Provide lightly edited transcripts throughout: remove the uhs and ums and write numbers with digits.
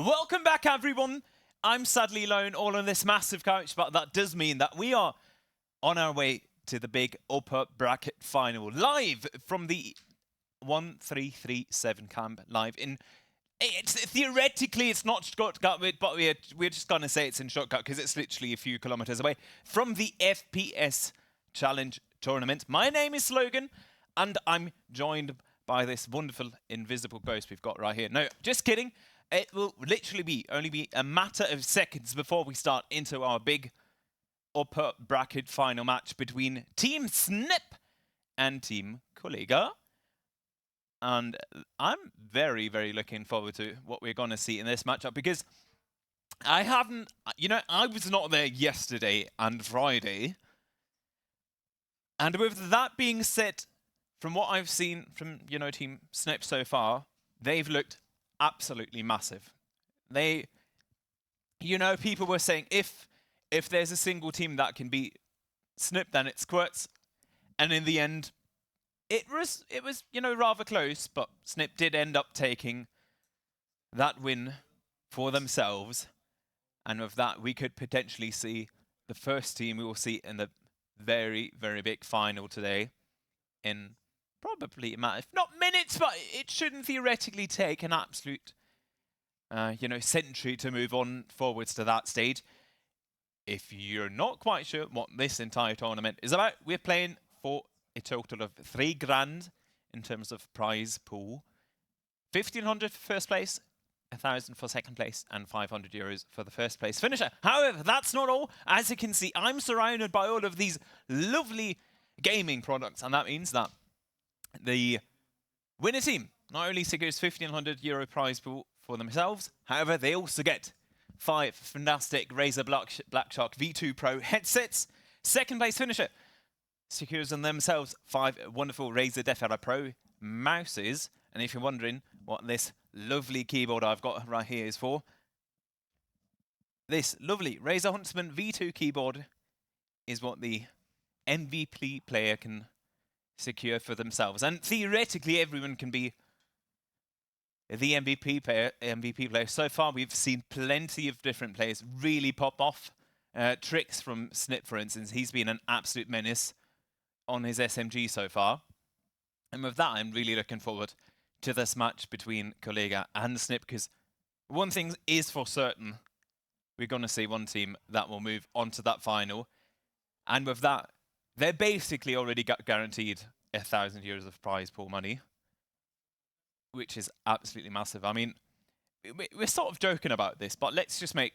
Welcome back, everyone. I'm sadly alone all on this massive couch, but that does mean that we are on our way to the big upper bracket final, live from the 1337 camp, live in... Theoretically, it's not Stuttgart, but we're just going to say it's in Stuttgart because it's literally a few kilometers away from the FPS Challenge Tournament. My name is Logan, and I'm joined by this wonderful invisible ghost we've got right here. No, just kidding. It will literally only be a matter of seconds before we start into our big upper bracket final match between Team Sniip and Team Kolega. And I'm very, very looking forward to what we're going to see in this matchup because I was not there yesterday and Friday. And with that being said, from what I've seen from, Team Sniip so far, they've looked absolutely massive. People were saying if there's a single team that can beat Sniip, then it's Squirts. And in the end, it was rather close, but Sniip did end up taking that win for themselves. And with that, we could potentially see the first team we will see in the very, very big final today in probably, if not minutes, but it shouldn't theoretically take an absolute, century to move on forwards to that stage. If you're not quite sure what this entire tournament is about, we're playing for a total of $3,000 in terms of prize pool. 1,500 for first place, 1,000 for second place, and €500 for the first place finisher. However, that's not all. As you can see, I'm surrounded by all of these lovely gaming products, and that means that the winner team not only secures €1,500 prize pool for themselves, however, they also get 5 fantastic Razer Blackshark V2 Pro headsets. Second place finisher secures on themselves 5 wonderful Razer Defera Pro mouses. And if you're wondering what this lovely keyboard I've got right here is for, this lovely Razer Huntsman V2 keyboard is what the MVP player can secure for themselves. And theoretically, everyone can be the MVP player. So far, we've seen plenty of different players really pop off. Tricks from Sniip, for instance, he's been an absolute menace on his SMG so far. And with that, I'm really looking forward to this match between Kolega and Sniip, because one thing is for certain, we're going to see one team that will move on to that final. And with that, they're basically already guaranteed €1,000 of prize pool money, which is absolutely massive. I mean, we're sort of joking about this, but let's just make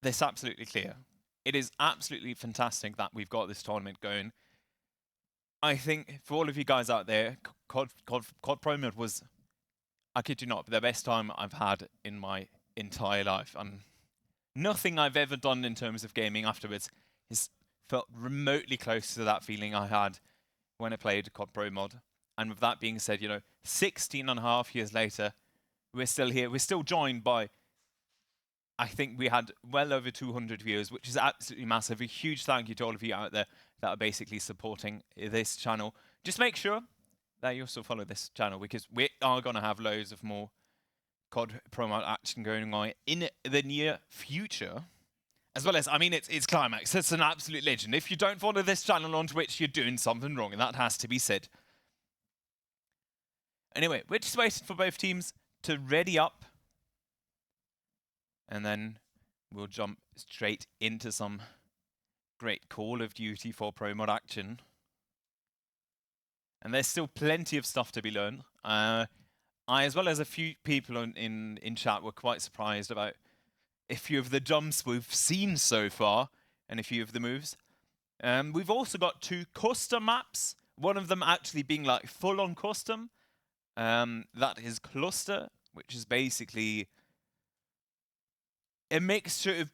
this absolutely clear. It is absolutely fantastic that we've got this tournament going. I think for all of you guys out there, CoD Pro Mod was, I kid you not, the best time I've had in my entire life. And nothing I've ever done in terms of gaming afterwards has felt remotely close to that feeling I had when I played CoD Pro Mod. And with that being said, 16 and a half years later, we're still here. We're still joined by, I think we had well over 200 viewers, which is absolutely massive. A huge thank you to all of you out there that are basically supporting this channel. Just make sure that you also follow this channel, because we are going to have loads of more CoD Pro Mod action going on in the near future. As well as, I mean, it's Climax. It's an absolute legend. If you don't follow this channel on Twitch, you're doing something wrong, and that has to be said. Anyway, we're just waiting for both teams to ready up. And then we'll jump straight into some great Call of Duty 4 Pro Mod action. And there's still plenty of stuff to be learned. I, as well as a few people in chat, were quite surprised about a few of the jumps we've seen so far, and a few of the moves. We've also got 2 custom maps, one of them actually being like full-on custom. That is Cluster, which is basically a mixture of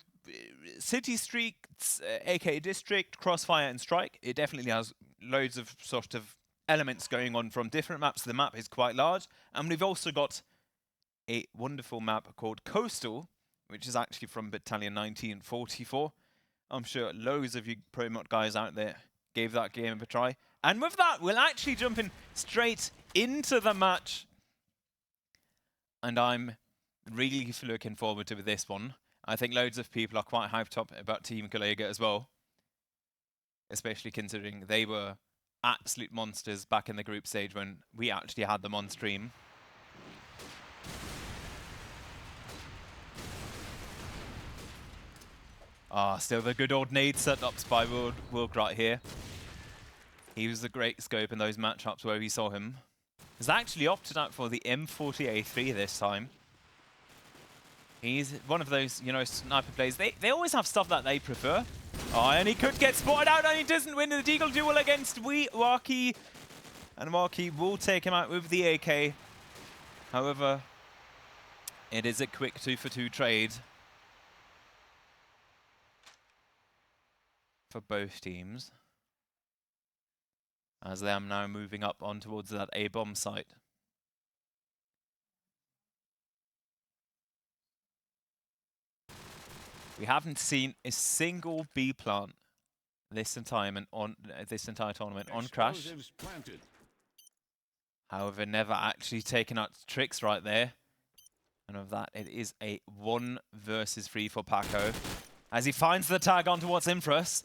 city streets, aka District, Crossfire, and Strike. It definitely has loads of sort of elements going on from different maps. The map is quite large. And we've also got a wonderful map called Coastal, which is actually from Battalion 1944. I'm sure loads of you Pro Mod guys out there gave that game a try. And with that, we'll actually jump in straight into the match. And I'm really looking forward to this one. I think loads of people are quite hyped up about Team Kolega as well, especially considering they were absolute monsters back in the group stage when we actually had them on stream. Still the good old nade setups by Wilk right here. He was a great scope in those matchups where we saw him. He's actually opted out for the M40A3 this time. He's one of those, you know, sniper players. They always have stuff that they prefer. And he could get spotted out, and he doesn't win the deagle duel against Waki. And Waki will take him out with the AK. However, it is a quick 2-for-2 trade for both teams, as they are now moving up on towards that A-bomb site. We haven't seen a single B plant this entire tournament on Crash. However, never actually taken out tricks right there. And of that, it is a 1 versus 3 for Paco, as he finds the tag onto what's in for us.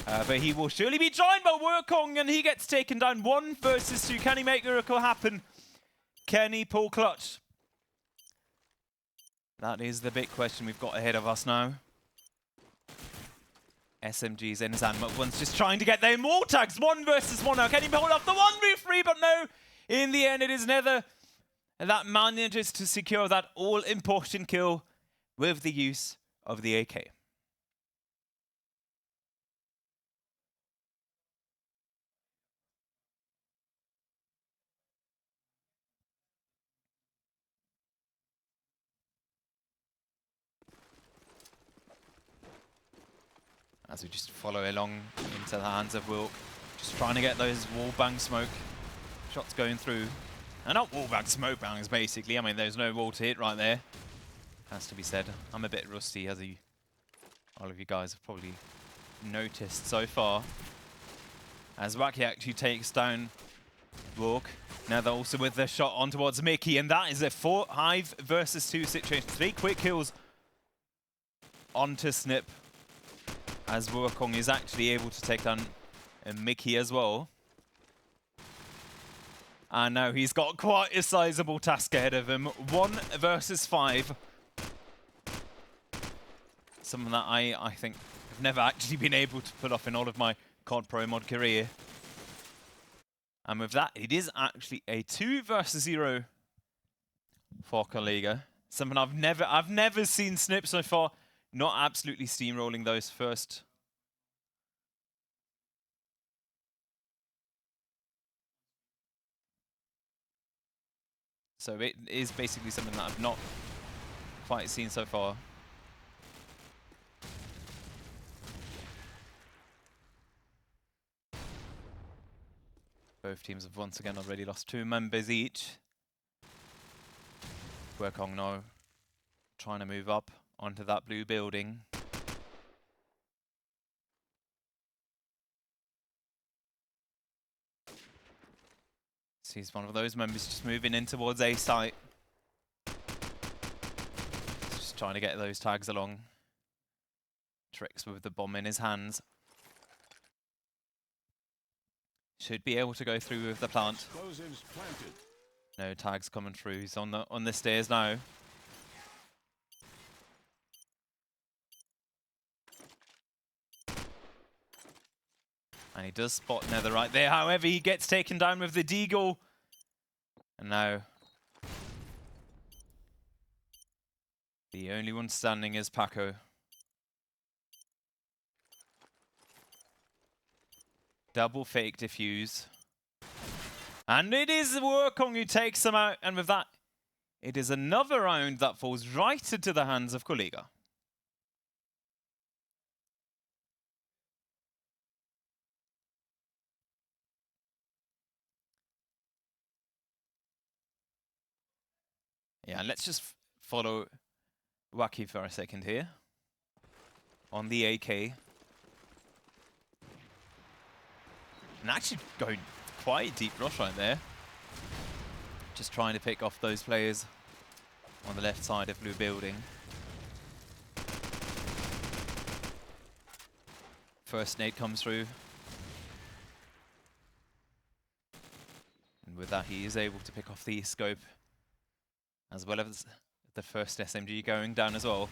But he will surely be joined by Wukong, and he gets taken down 1 versus 2. Can he make the miracle happen? Can he pull clutch? That is the big question we've got ahead of us now. SMG's in his hand, but one's just trying to get their more tags. 1 versus 1 now. Can he hold off the 1v3? But no, in the end, it is Nether that manages to secure that all-important kill with the use of the AK. As we just follow along into the hands of Wilk, just trying to get those wallbang smoke shots going through. And not wallbang smoke bangs, basically. I mean, there's no wall to hit right there. Has to be said. I'm a bit rusty, as all of you guys have probably noticed so far. As Wacky actually takes down Wilk. Now they're also with their shot on towards Mickey, and that is a 5 versus 2 situation. 3 quick kills onto Sniip, as Wukong is actually able to take down Mickey as well. And now he's got quite a sizable task ahead of him. 1 versus 5. Something that I think I've never actually been able to pull off in all of my COD Pro mod career. And with that, it is actually a 2 versus 0 for kolega. Something I've never seen Sniip so far. Not absolutely steamrolling those first. So it is basically something that I've not quite seen so far. Both teams have once again already lost 2 members each. Wukong now trying to move up onto that blue building. So he's one of those members just moving in towards A site. Just trying to get those tags along. Tricks with the bomb in his hands. Should be able to go through with the plant. No tags coming through. He's on the stairs now. And he does spot Nether right there. However, he gets taken down with the deagle. And now the only one standing is Paco. Double fake defuse. And it is Wukong who takes him out. And with that, it is another round that falls right into the hands of kolega. Yeah, let's just follow Wacky for a second here. On the AK. And actually going quite a deep rush right there. Just trying to pick off those players on the left side of blue building. First nade comes through. And with that, he is able to pick off the scope, as well as the first SMG going down as well.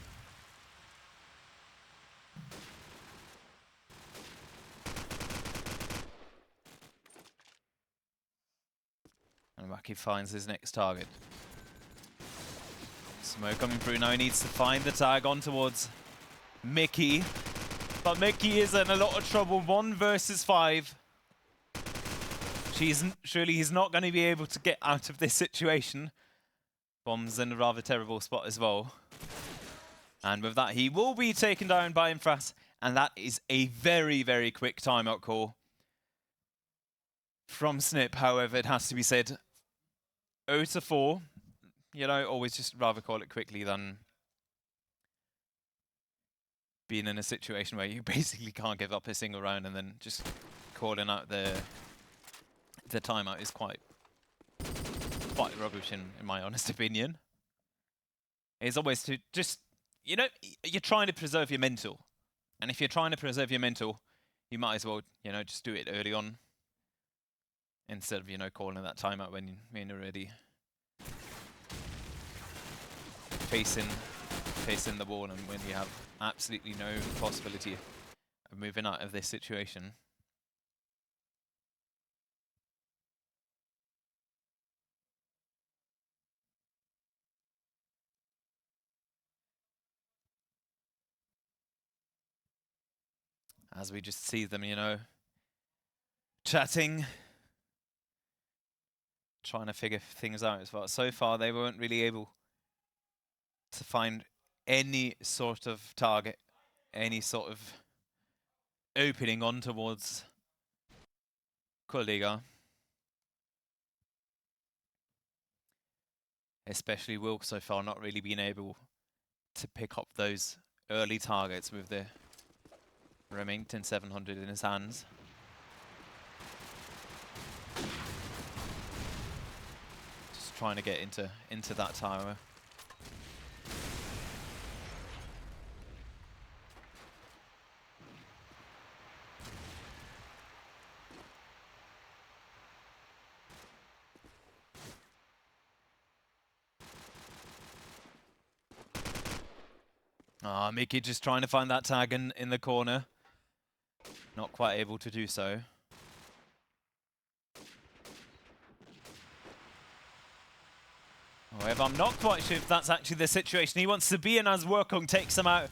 And Wacky finds his next target. Smoke coming through now. He needs to find the tag on towards Mickey. But Mickey is in a lot of trouble. 1 versus 5. Surely he's not going to be able to get out of this situation. Bomb's in a rather terrible spot as well. And with that, he will be taken down by Infras. And that is a very, very quick timeout call from sniip. However, it has to be said, 0-4. You know, always just rather call it quickly than being in a situation where you basically can't give up a single round, and then just calling out the timeout is quite rubbish in my honest opinion. It's always to just, you know, you're trying to preserve your mental. And if you're trying to preserve your mental, you might as well, you know, just do it early on, instead of, you know, calling that timeout when you're already facing the wall, and when you have absolutely no possibility of moving out of this situation. As we just see them, you know, chatting, trying to figure things out as well. So far, they weren't really able to find any sort of target, any sort of opening on towards kolega. Especially Wilk so far not really being able to pick up those early targets with the Remington 700 in his hands. Just trying to get into that tower. Ah, Mickey just trying to find that tag in the corner. Not quite able to do so. However, I'm not quite sure if that's actually the situation he wants to be in as Wilkong takes him out.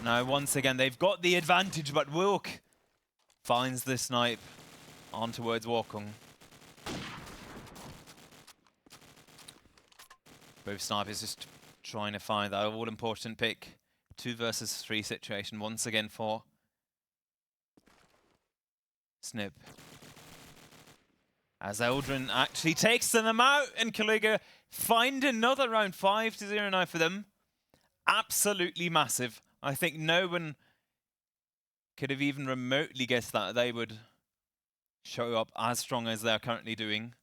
Now, once again, they've got the advantage, but Wilk finds the snipe on towards Wilkong. Both snipers just trying to find that all-important pick. 2 versus 3 situation once again for sniip. As Eldrin actually takes them out, and kolega find another round. 5-0 now for them. Absolutely massive. I think no one could have even remotely guessed that they would show up as strong as they're currently doing.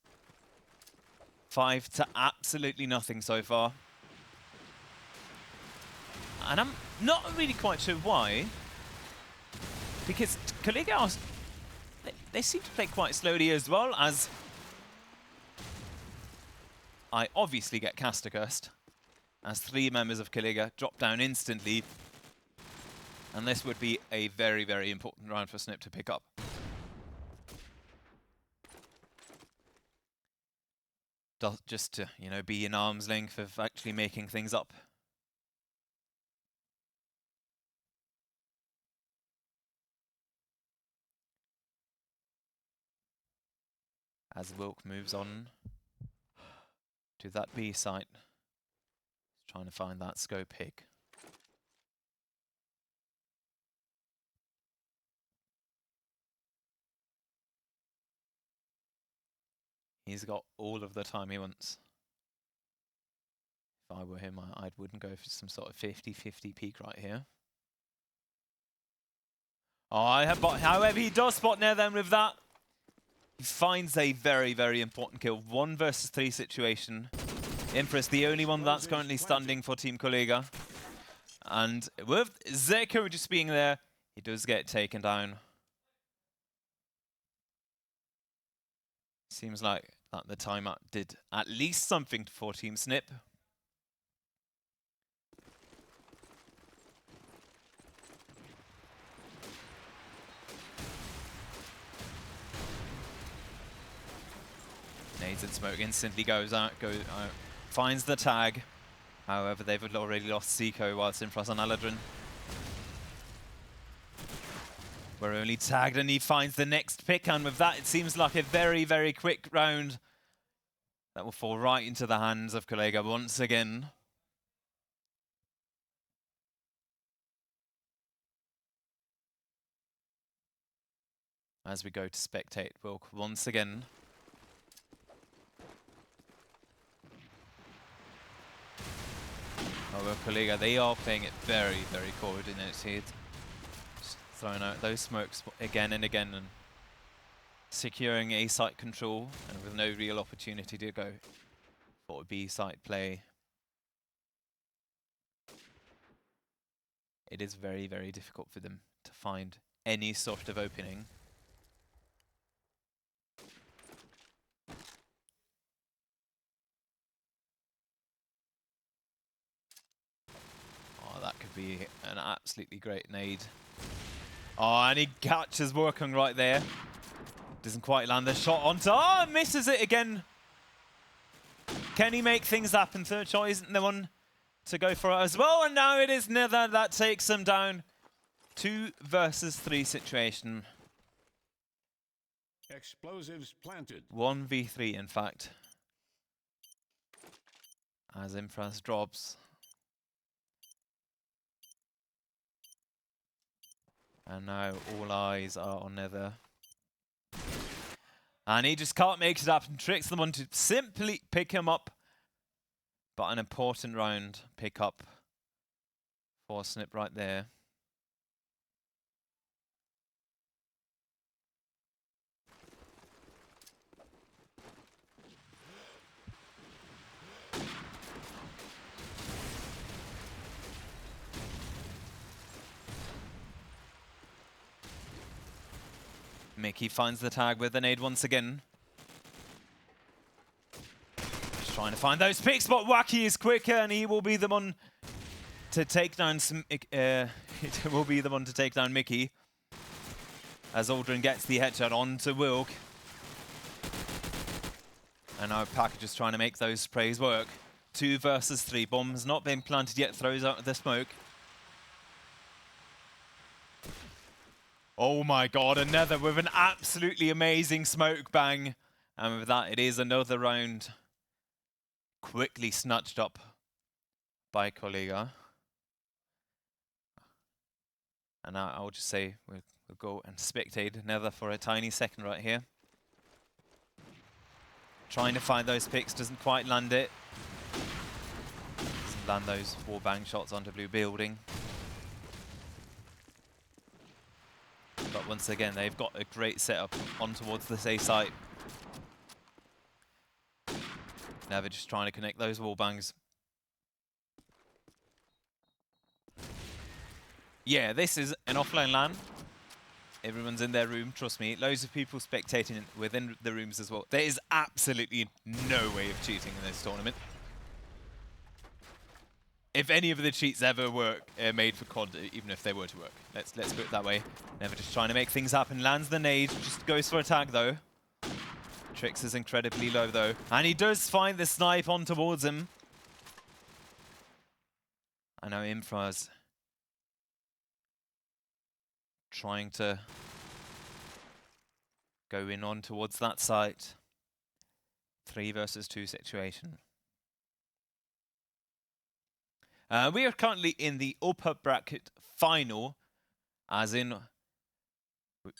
5 to absolutely nothing so far. And I'm not really quite sure why. Because kolega, they seem to play quite slowly as well, as I obviously get caster cursed, as 3 members of kolega drop down instantly. And this would be a very, very important round for sniip to pick up. Just to, you know, be in arm's length of actually making things up. As Wilk moves on to that B site, trying to find that scope pick. He's got all of the time he wants. If I were him, I wouldn't go for some sort of 50-50 peek right here. Oh, however, he does spot near them with that. He finds a very, very important kill. 1 versus 3 situation. Empress, the only one that's currently standing for Team Kolega. And with Zeko just being there, he does get taken down. Seems like that the timeout did at least something for Team sniip. Nades and smoke instantly goes out, finds the tag. However, they've already lost Zico whilst in front on Aladrin. We're only tagged and he finds the next pick, and with that it seems like a very, very quick round that will fall right into the hands of kolega once again. As we go to spectate Wilk once again. However, kolega, they are playing it very, very coordinated. Just throwing out those smokes again and again and securing A site control, and with no real opportunity to go for a B site play. It is very, very difficult for them to find any sort of opening. Oh, that could be an absolutely great nade. Oh, and he catches working right there. Doesn't quite land the shot onto... Oh, misses it again. Can he make things happen? Third shot isn't the one to go for it as well. And now it is Nether that takes him down. 2 versus 3 situation. Explosives planted. 1v3, in fact. As Infras drops. And now all eyes are on Nether. And he just can't make it up and tricks them on to simply pick him up. But an important round pick up for sniip right there. Mickey finds the tag with the nade once again. Just trying to find those picks, but Wacky is quicker and he will be the one to take down it will be the one to take down Mickey. As Aldrin gets the headshot onto Wilk. And now Pack just trying to make those sprays work. 2 versus 3. Bombs not been planted yet, throws out the smoke. Oh my god, another with an absolutely amazing smoke bang. And with that, it is another round quickly snatched up by kolega. And now I'll just say we'll go and spectate Nether for a tiny second right here. Trying to find those picks, doesn't quite land it. Doesn't land those wall-bang shots onto blue building. But once again, they've got a great setup on towards this A site. Now they're just trying to connect those wall bangs. Yeah, this is an offline LAN. Everyone's in their room, trust me. Loads of people spectating within the rooms as well. There is absolutely no way of cheating in this tournament. If any of the cheats ever work, made for COD, even if they were to work. Let's put it that way. Never just trying to make things happen. Lands the nade, just goes for a tag though. Trix is incredibly low though. And he does find the snipe on towards him. I know Infra's trying to go in on towards that site. 3 versus 2 situation. We are currently in the upper bracket final, as in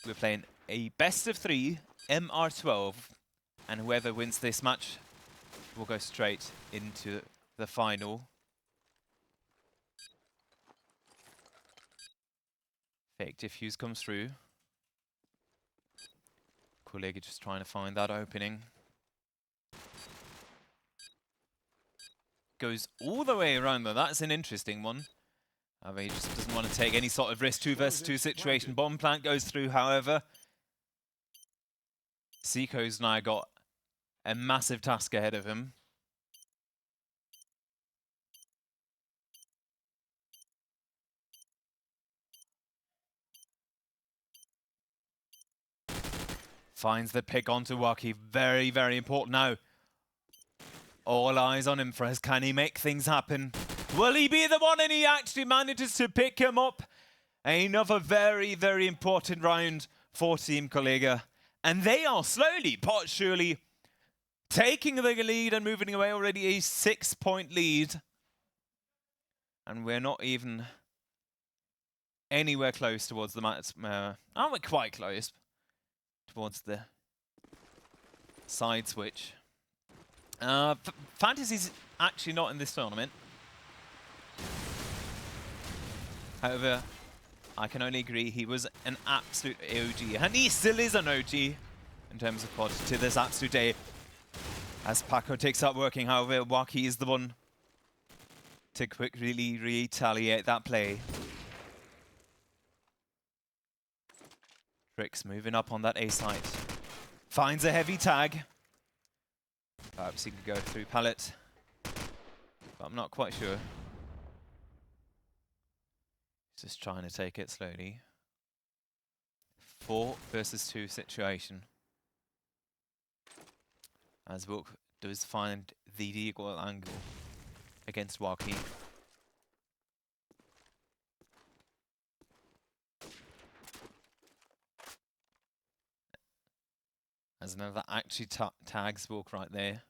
we're playing a best of 3 MR12, and whoever wins this match will go straight into the final. Fake diffuse comes through. kolega just trying to find that opening. goes all the way around though. That's an interesting one. However, he just doesn't want to take any sort of risk 2 versus 2 situation. Bomb plant goes through, however. Zico's now got a massive task ahead of him. Finds the pick onto Waki. Very, very important now. All eyes on him, Frez. Can he make things happen? Will he be the one? And he actually manages to pick him up. Another very, very important round for Team Kolega. And they are slowly but surely taking the lead and moving away. Already a 6-point lead. And we're not even anywhere close towards the match. Aren't we quite close towards the side switch? Fantasy's actually not in this tournament. However, I can only agree he was an absolute OG, and he still is an OG in terms of CoD to this absolute day. As Paco takes up working, however, Waki is the one to quickly retaliate that play. Trix moving up on that A site. Finds a heavy tag. Perhaps he can go through pallet, but I'm not quite sure. He's just trying to take it slowly. 4 versus 2 situation. As Wilk does find the equal angle against Waki. As another actually tags Wilk right there.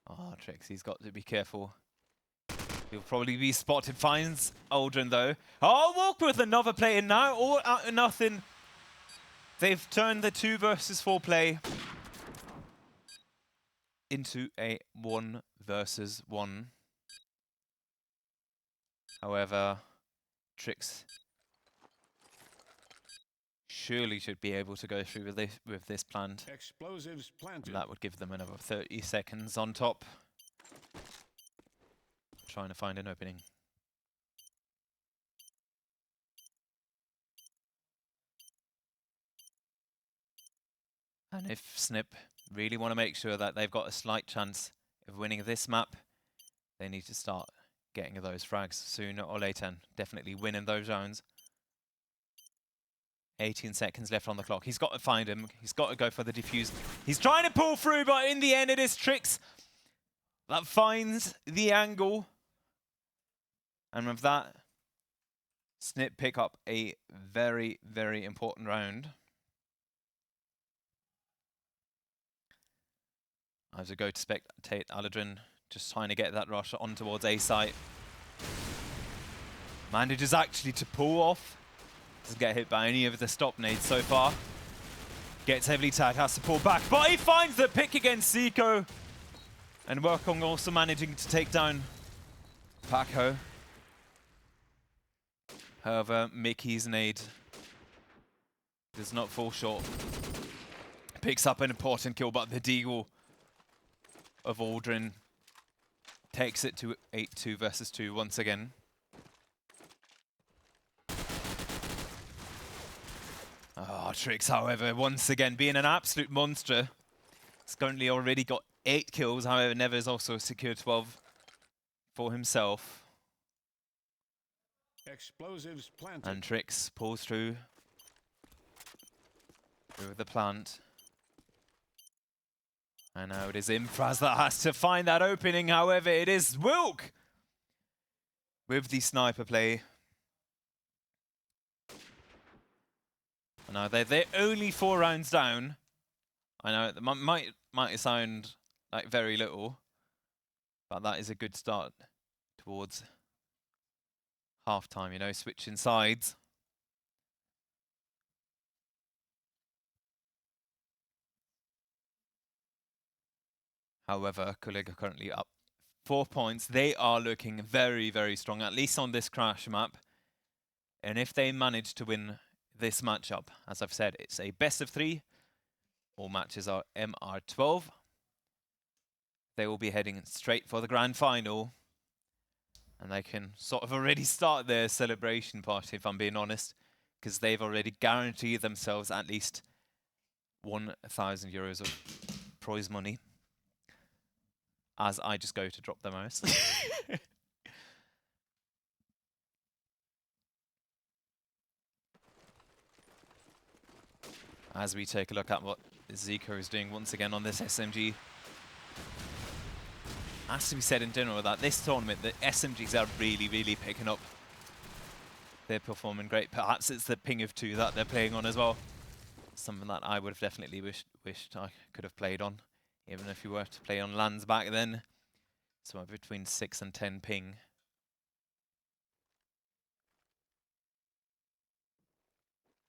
Oh, Trix, he's got to be careful. He'll probably be spotted. Finds Aldrin though. Oh, Wilk with another play in now. All out of nothing. They've turned the 2 versus 4 play into a 1 versus 1. However, Trix surely should be able to go through with this plant. Explosives planted. And that would give them another 30 seconds on top. Trying to find an opening. And if sniip really want to make sure that they've got a slight chance of winning this map, they need to start getting those frags sooner or later and definitely winning those rounds. 18 seconds left on the clock. He's got to find him. He's got to go for the defuse. He's trying to pull through, but in the end it is Trix that finds the angle. And with that, sniip pick up a very, very important round. As we go to spectate Aldrin, just trying to get that rush on towards A site. Manages actually to pull off. Doesn't get hit by any of the stop nades so far. Gets heavily tagged, has to pull back, but he finds the pick against Zico. And Workong also managing to take down Paco. However, Mickey's nade does not fall short. Picks up an important kill, but the deagle of Aldrin takes it to 8-2 versus 2 once again. Oh, Trix, however, once again being an absolute monster. He's currently already got 8 kills, however, Never's also secured 12 for himself. Explosives planted. And Trix pulls through the plant. And now it is Infraz that has to find that opening. However, it is Wilk with the sniper play. And now they're only 4 rounds down. I know it might sound like very little, but that is a good start towards half-time, you know, switching sides. However, Kolega currently up 4 points. They are looking very, very strong, at least on this crash map. And if they manage to win this matchup, as I've said, it's a best of 3. All matches are MR12. they will be heading straight for the grand final. And they can sort of already start their celebration party, if I'm being honest, because they've already guaranteed themselves at least 1,000 euros of prize money. As I just go to drop the mouse. As we take a look at what Zico is doing once again on this SMG. Has to be said in general that this tournament, the SMGs are really, really picking up. They're performing great. Perhaps it's the ping of 2 that they're playing on as well. Something that I would have definitely wished I could have played on, even if you were to play on LANs back then. So between 6 and 10 ping.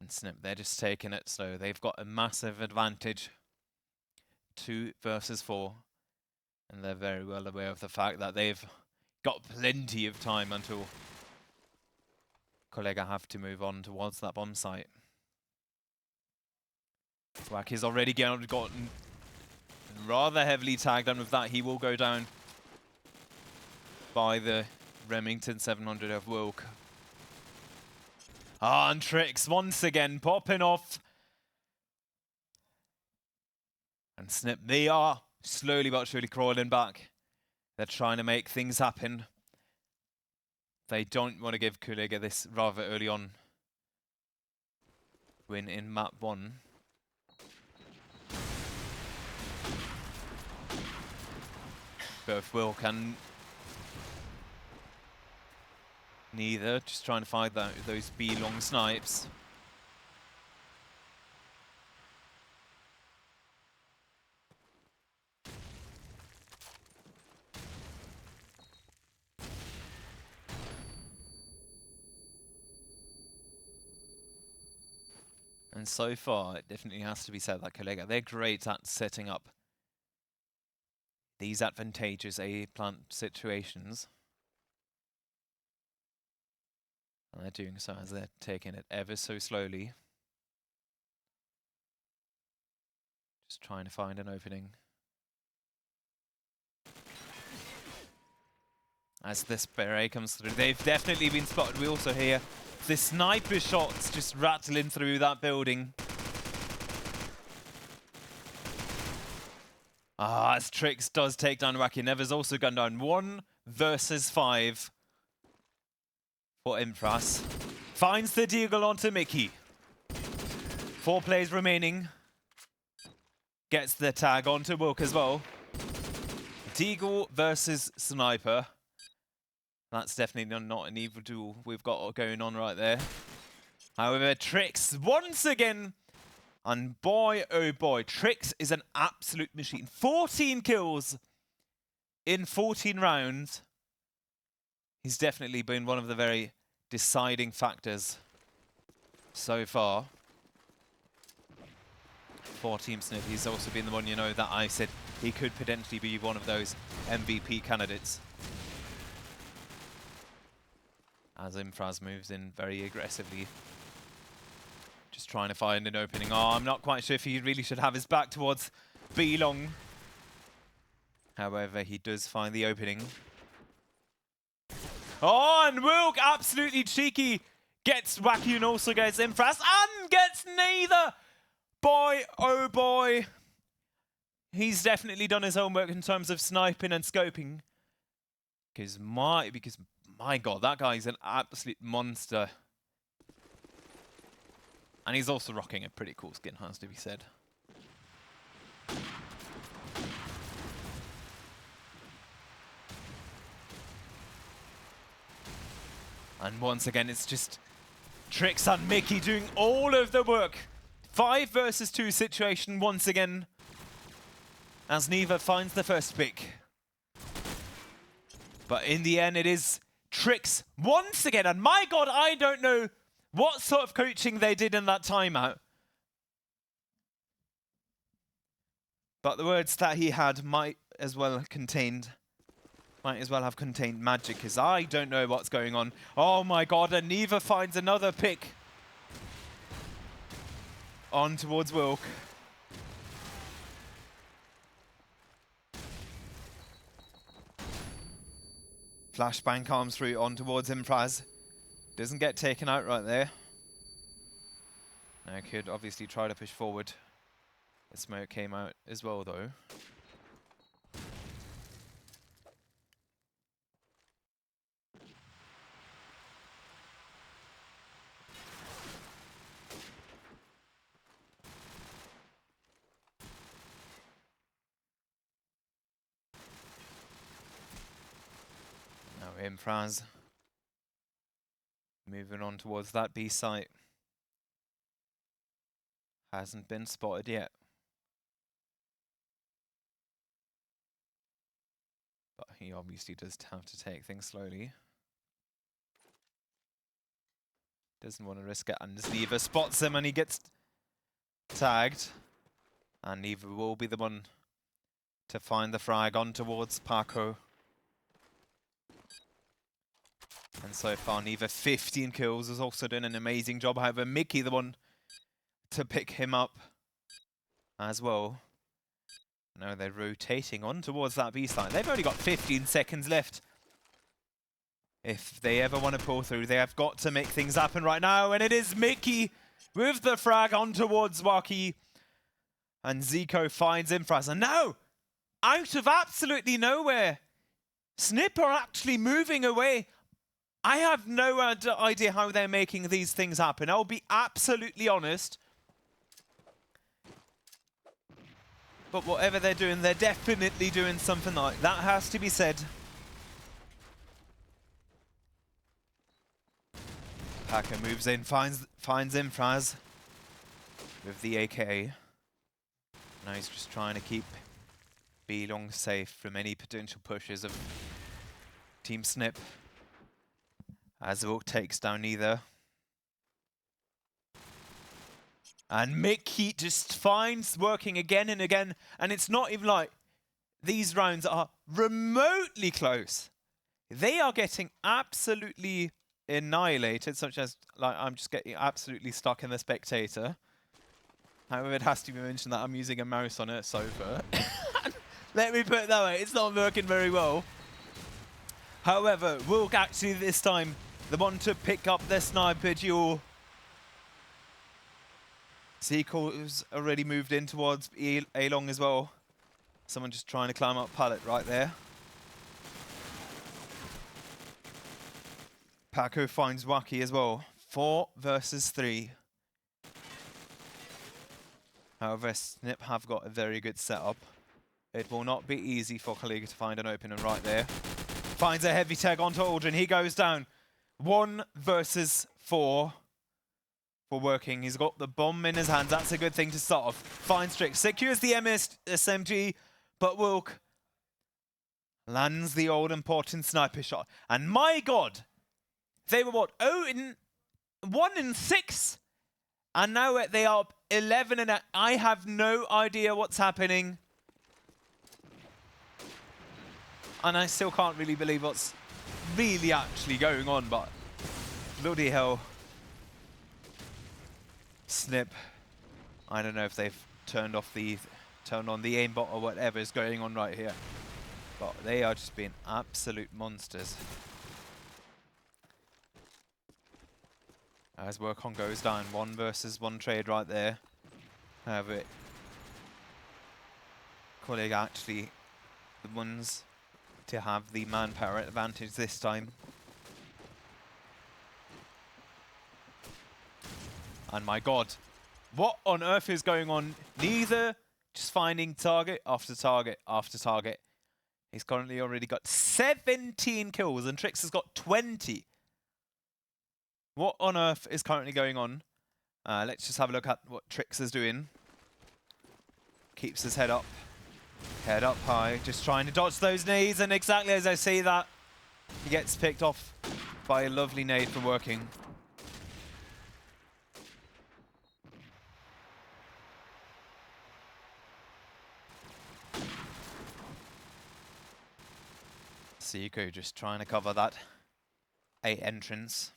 And sniip, they're just taking it slow. They've got a massive advantage. 2 versus 4. And they're very well aware of the fact that they've got plenty of time until kolega have to move on towards that bomb site. Wack is already gotten rather heavily tagged, and with that he will go down by the Remington 700 of Wilk. Ah, and Trix once again popping off. And sniip, they are slowly but surely crawling back. They're trying to make things happen. They don't want to give kolega this rather early on win in map 1. Both Wilk and neither, just trying to find those B long snipes. And so far, it definitely has to be said that kolega, they're great at setting up these advantageous A-plant situations. And they're doing so as they're taking it ever so slowly. Just trying to find an opening. As this beret comes through, they've definitely been spotted. We also hear the sniper shots just rattling through that building. Ah, as Trix does take down Wacky. Never's also gone down 1 versus 5 for Imfras. Finds the deagle onto Mickey. 4 players remaining. Gets the tag onto Wilk as well. Deagle versus Sniper. That's definitely not an evil duel we've got going on right there. However, Trix once again. And boy, oh boy, Trix is an absolute machine. 14 kills in 14 rounds. He's definitely been one of the very deciding factors so far for Team sniip. He's also been the one, you know, that I said he could potentially be one of those MVP candidates. As Imfras moves in very aggressively. Just trying to find an opening. Oh, I'm not quite sure if he really should have his back towards B long. However, he does find the opening. Oh, and Wilk, absolutely cheeky, gets Wacky and also gets Imfras and gets neither. Boy, oh boy. He's definitely done his homework in terms of sniping and scoping. Because my God, that guy's an absolute monster. And he's also rocking a pretty cool skin, has to be said. And once again, it's just Trix and Mickey doing all of the work. 5 versus 2 situation once again. As neither finds the first pick. But in the end, it is Trix once again. And my God, I don't know what sort of coaching they did in that timeout. But the words that he had might as well have contained magic, because I don't know what's going on. Oh my God, and neither finds another pick on towards Wilk. Flashbang comes through on towards Impraz. Doesn't get taken out right there. Now could obviously try to push forward. The smoke came out as well though. Now Impraz moving on towards that B site. Hasn't been spotted yet. But he obviously does have to take things slowly. Doesn't want to risk it, and Neva spots him and he gets tagged. And Neva will be the one to find the frag on towards Paco. And so far, Neva 15 kills, is also doing an amazing job. However, Mickey the one to pick him up as well. Now they're rotating on towards that B side. They've only got 15 seconds left. If they ever want to pull through, they have got to make things happen right now. And it is Mickey with the frag on towards Waki. And Zico finds Infras. And now, out of absolutely nowhere, sniip are actually moving away. I have no idea how they're making these things happen. I'll be absolutely honest. But whatever they're doing, they're definitely doing something like that, has to be said. Packer moves in, finds Infraz with the AK. Now he's just trying to keep B-Long safe from any potential pushes of Team Sniip. As Wilk takes down neither. And Mickey just finds working again and again. And it's not even like these rounds are remotely close. They are getting absolutely annihilated, such as like I'm just getting absolutely stuck in the spectator. However, it has to be mentioned that I'm using a mouse on a sofa. Let me put it that way, it's not working very well. However, Wilk actually this time the one to pick up the sniper duel. Zico's already moved in towards A-Long as well. Someone just trying to climb up pallet right there. Paco finds Waki as well. 4 versus 3. However, Sniip have got a very good setup. It will not be easy for kolega to find an opening right there. Finds a heavy tag onto Aldrin. He goes down. 1 versus 4 for working. He's got the bomb in his hands. That's a good thing to start off. Finds Trick. Secures the SMG, but Wilk lands the old important sniper shot. And my God, they were what? 1 in 6? And now they are 11 and I have no idea what's happening. And I still can't really believe what's really actually going on, but bloody hell. Sniip. I don't know if they've turned on the aimbot or whatever is going on right here. But they are just being absolute monsters. As Workon goes down, 1 versus 1 trade right there. However, kolega actually the ones to have the manpower advantage this time. And my God, what on earth is going on? Neither just finding target after target after target. He's currently already got 17 kills and Trix has got 20. What on earth is currently going on? Let's just have a look at what Trix is doing. Keeps his head up high, just trying to dodge those nades, and exactly as I say that, he gets picked off by a lovely nade for working. Zico just trying to cover that A entrance.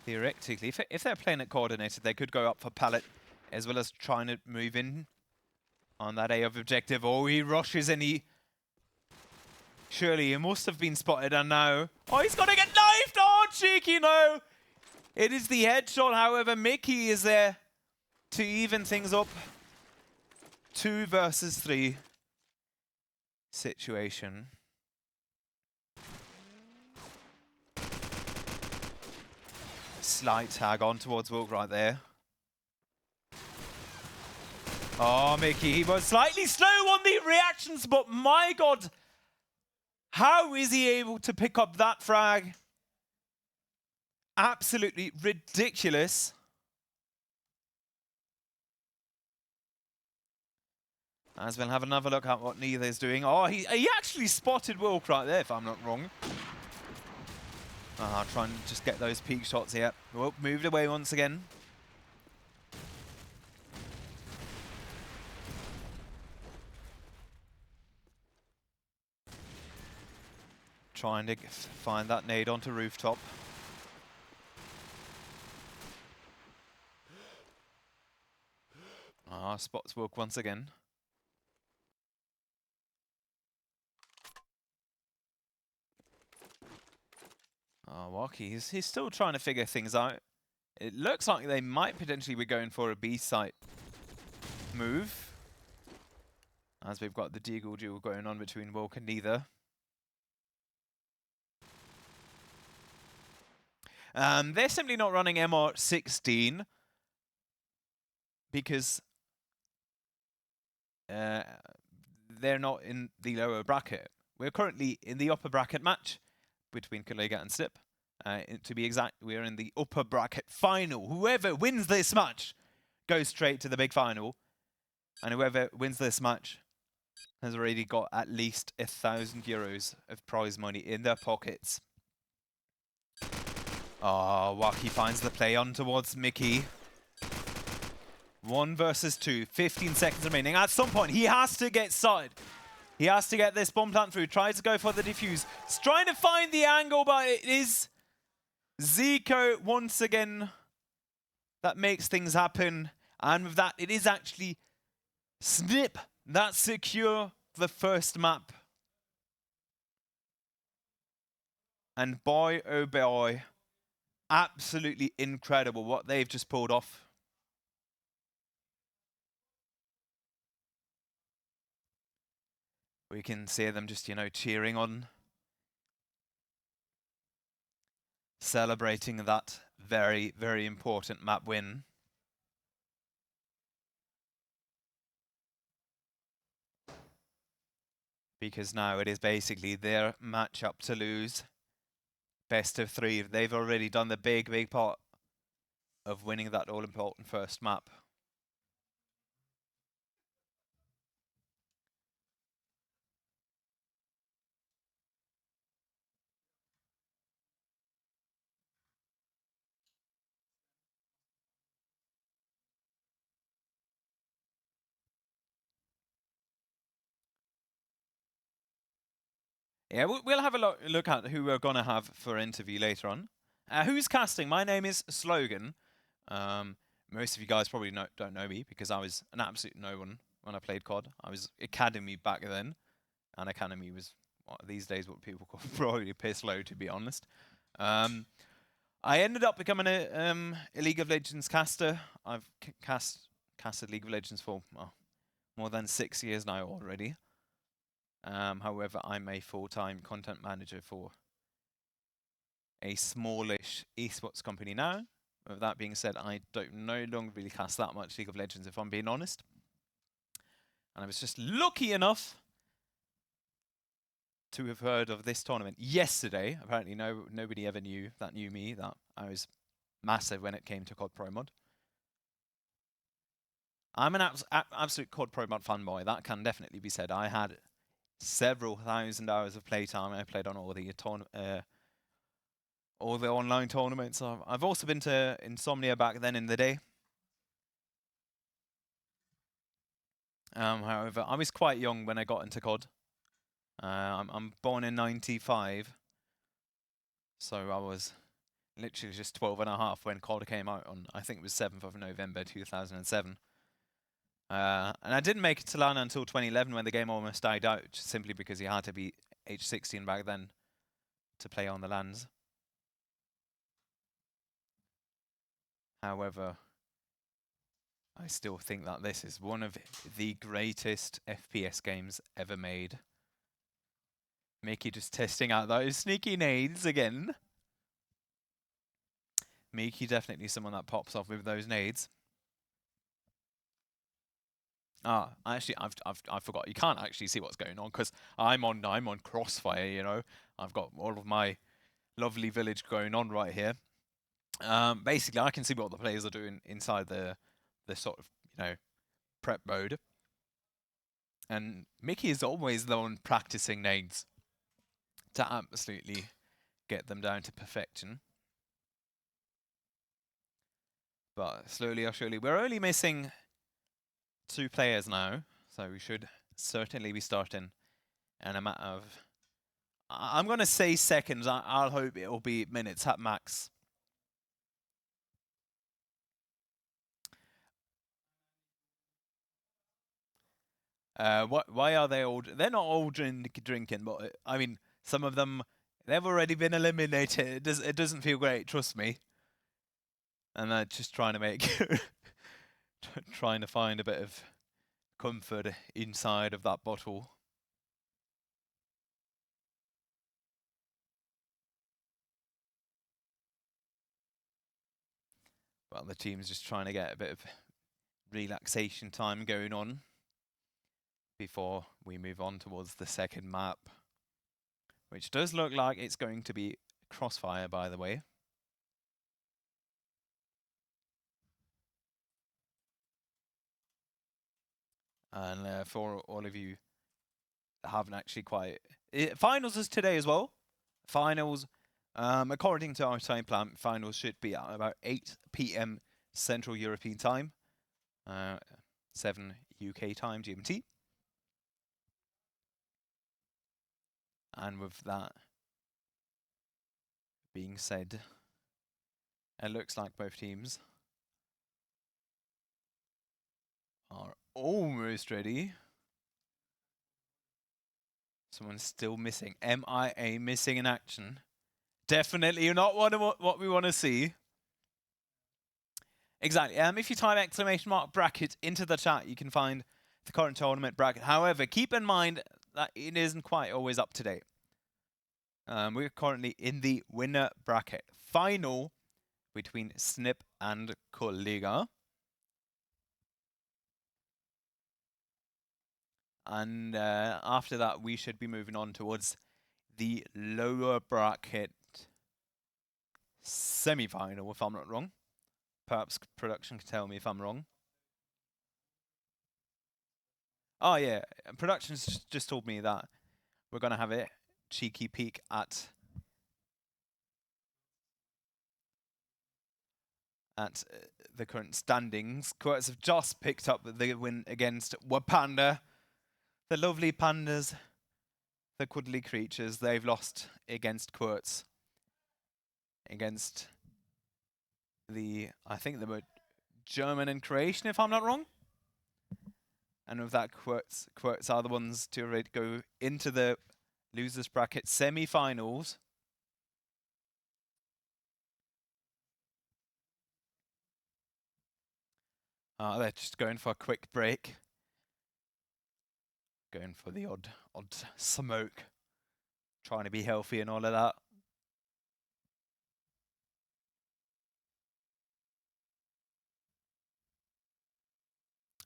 Theoretically, if they're playing it coordinated, they could go up for pallet, as well as trying to move in on that A of objective. Oh, he rushes and he Surely he must have been spotted, and now... Oh, he's gonna get knifed! Oh, cheeky, no! It is the headshot, however, Mickey is there to even things up. 2 versus 3 situation. Slight tag on towards Wilk right there. Oh, Mickey, he was slightly slow on the reactions, but my god, how is he able to pick up that frag? Absolutely ridiculous. As we'll have another look at what neither is doing. Oh, he actually spotted Wilk right there, if I'm not wrong. Trying to just get those peak shots here. Wilk moved away once again. Trying to find that nade onto rooftop. Spots Wilk once again. Waki, he's still trying to figure things out. It looks like they might potentially be going for a B site move, as we've got the Deagle duel going on between Wilk and neither. They're simply not running MR16 because they're not in the lower bracket. We're currently in the upper bracket match between kolega and sniip. To be exact, we're in the upper bracket final. Whoever wins this match goes straight to the big final. And whoever wins this match has already got at least €1,000 of prize money in their pockets. Waki finds the play on towards Mickey. 1 versus 2, 15 seconds remaining. At some point, he has to get started. He has to get this bomb plant through. Tries to go for the defuse. He's trying to find the angle, but it is Zico once again that makes things happen. And with that, it is actually sniip that secure the first map. And boy, oh boy, absolutely incredible what they've just pulled off. We can see them just, cheering on. Celebrating that very, very important map win. Because now it is basically their matchup to lose. Best of 3. They've already done the big, big part of winning that all-important first map. Yeah, we'll have a look at who we're going to have for interview later on. Who's casting? My name is Slogan. Most of you guys probably don't know me because I was an absolute no one when I played COD. I was Academy back then, and Academy was these days what people call probably piss low, to be honest. I ended up becoming a League of Legends caster. I've casted League of Legends for more than 6 years now already. However, I'm a full-time content manager for a smallish esports company now. With that being said, I don't no longer really cast that much League of Legends, if I'm being honest. And I was just lucky enough to have heard of this tournament yesterday. Apparently, nobody ever knew me, that I was massive when it came to COD Pro Mod. I'm an absolute COD Pro Mod fanboy. That can definitely be said. I had several thousand hours of playtime. I played on all the online tournaments. I've also been to Insomnia back then in the day. However, I was quite young when I got into COD. I'm born in 95, so I was literally just 12 and a half when COD came out on, I think it was 7th of November 2007. And I didn't make it to LAN until 2011 when the game almost died out, simply because you had to be age 16 back then to play on the LANs. However, I still think that this is one of the greatest FPS games ever made. Mickey just testing out those sneaky nades again. Mickey definitely someone that pops off with those nades. Actually, I forgot. You can't actually see what's going on because I'm on Crossfire. You know, I've got all of my lovely village going on right here. Basically, I can see what the players are doing inside the sort of prep mode. And Mickey is always the one practicing nades to absolutely get them down to perfection. But slowly or surely, we're only missing 2 players now, so we should certainly be starting in a matter of, I'm going to say seconds. I'll hope it will be minutes at max. Why are they all? They're not all drinking, but I mean, some of them, they've already been eliminated. It doesn't feel great, trust me. And they're just trying to make, trying to find a bit of comfort inside of that bottle. Well, the team's just trying to get a bit of relaxation time going on before we move on towards the second map, which does look like it's going to be Crossfire, by the way. And for all of you that haven't actually quite... finals is today as well. Finals, according to our time plan, finals should be at about 8 PM Central European Time. 7 UK time, GMT. And with that being said, it looks like both teams are almost ready. Someone's still missing. MIA missing in action. Definitely not what we want to see. Exactly. If you type !" bracket into the chat, you can find the current tournament bracket. However, keep in mind that it isn't quite always up to date. We're currently in the winner bracket final between sniip and kolega. And after that, we should be moving on towards the lower bracket semi-final, if I'm not wrong. Perhaps production can tell me if I'm wrong. Oh yeah, production's just told me that we're going to have a cheeky peek at the current standings. Quirts have just picked up the win against Wapanda. The lovely pandas, the cuddly creatures, they've lost against Quirts. Against I think they were German and Croatian, if I'm not wrong. And with that, Quirts are the ones to go into the losers bracket semi-finals. They're just going for a quick break. Going for the odd smoke. Trying to be healthy and all of that.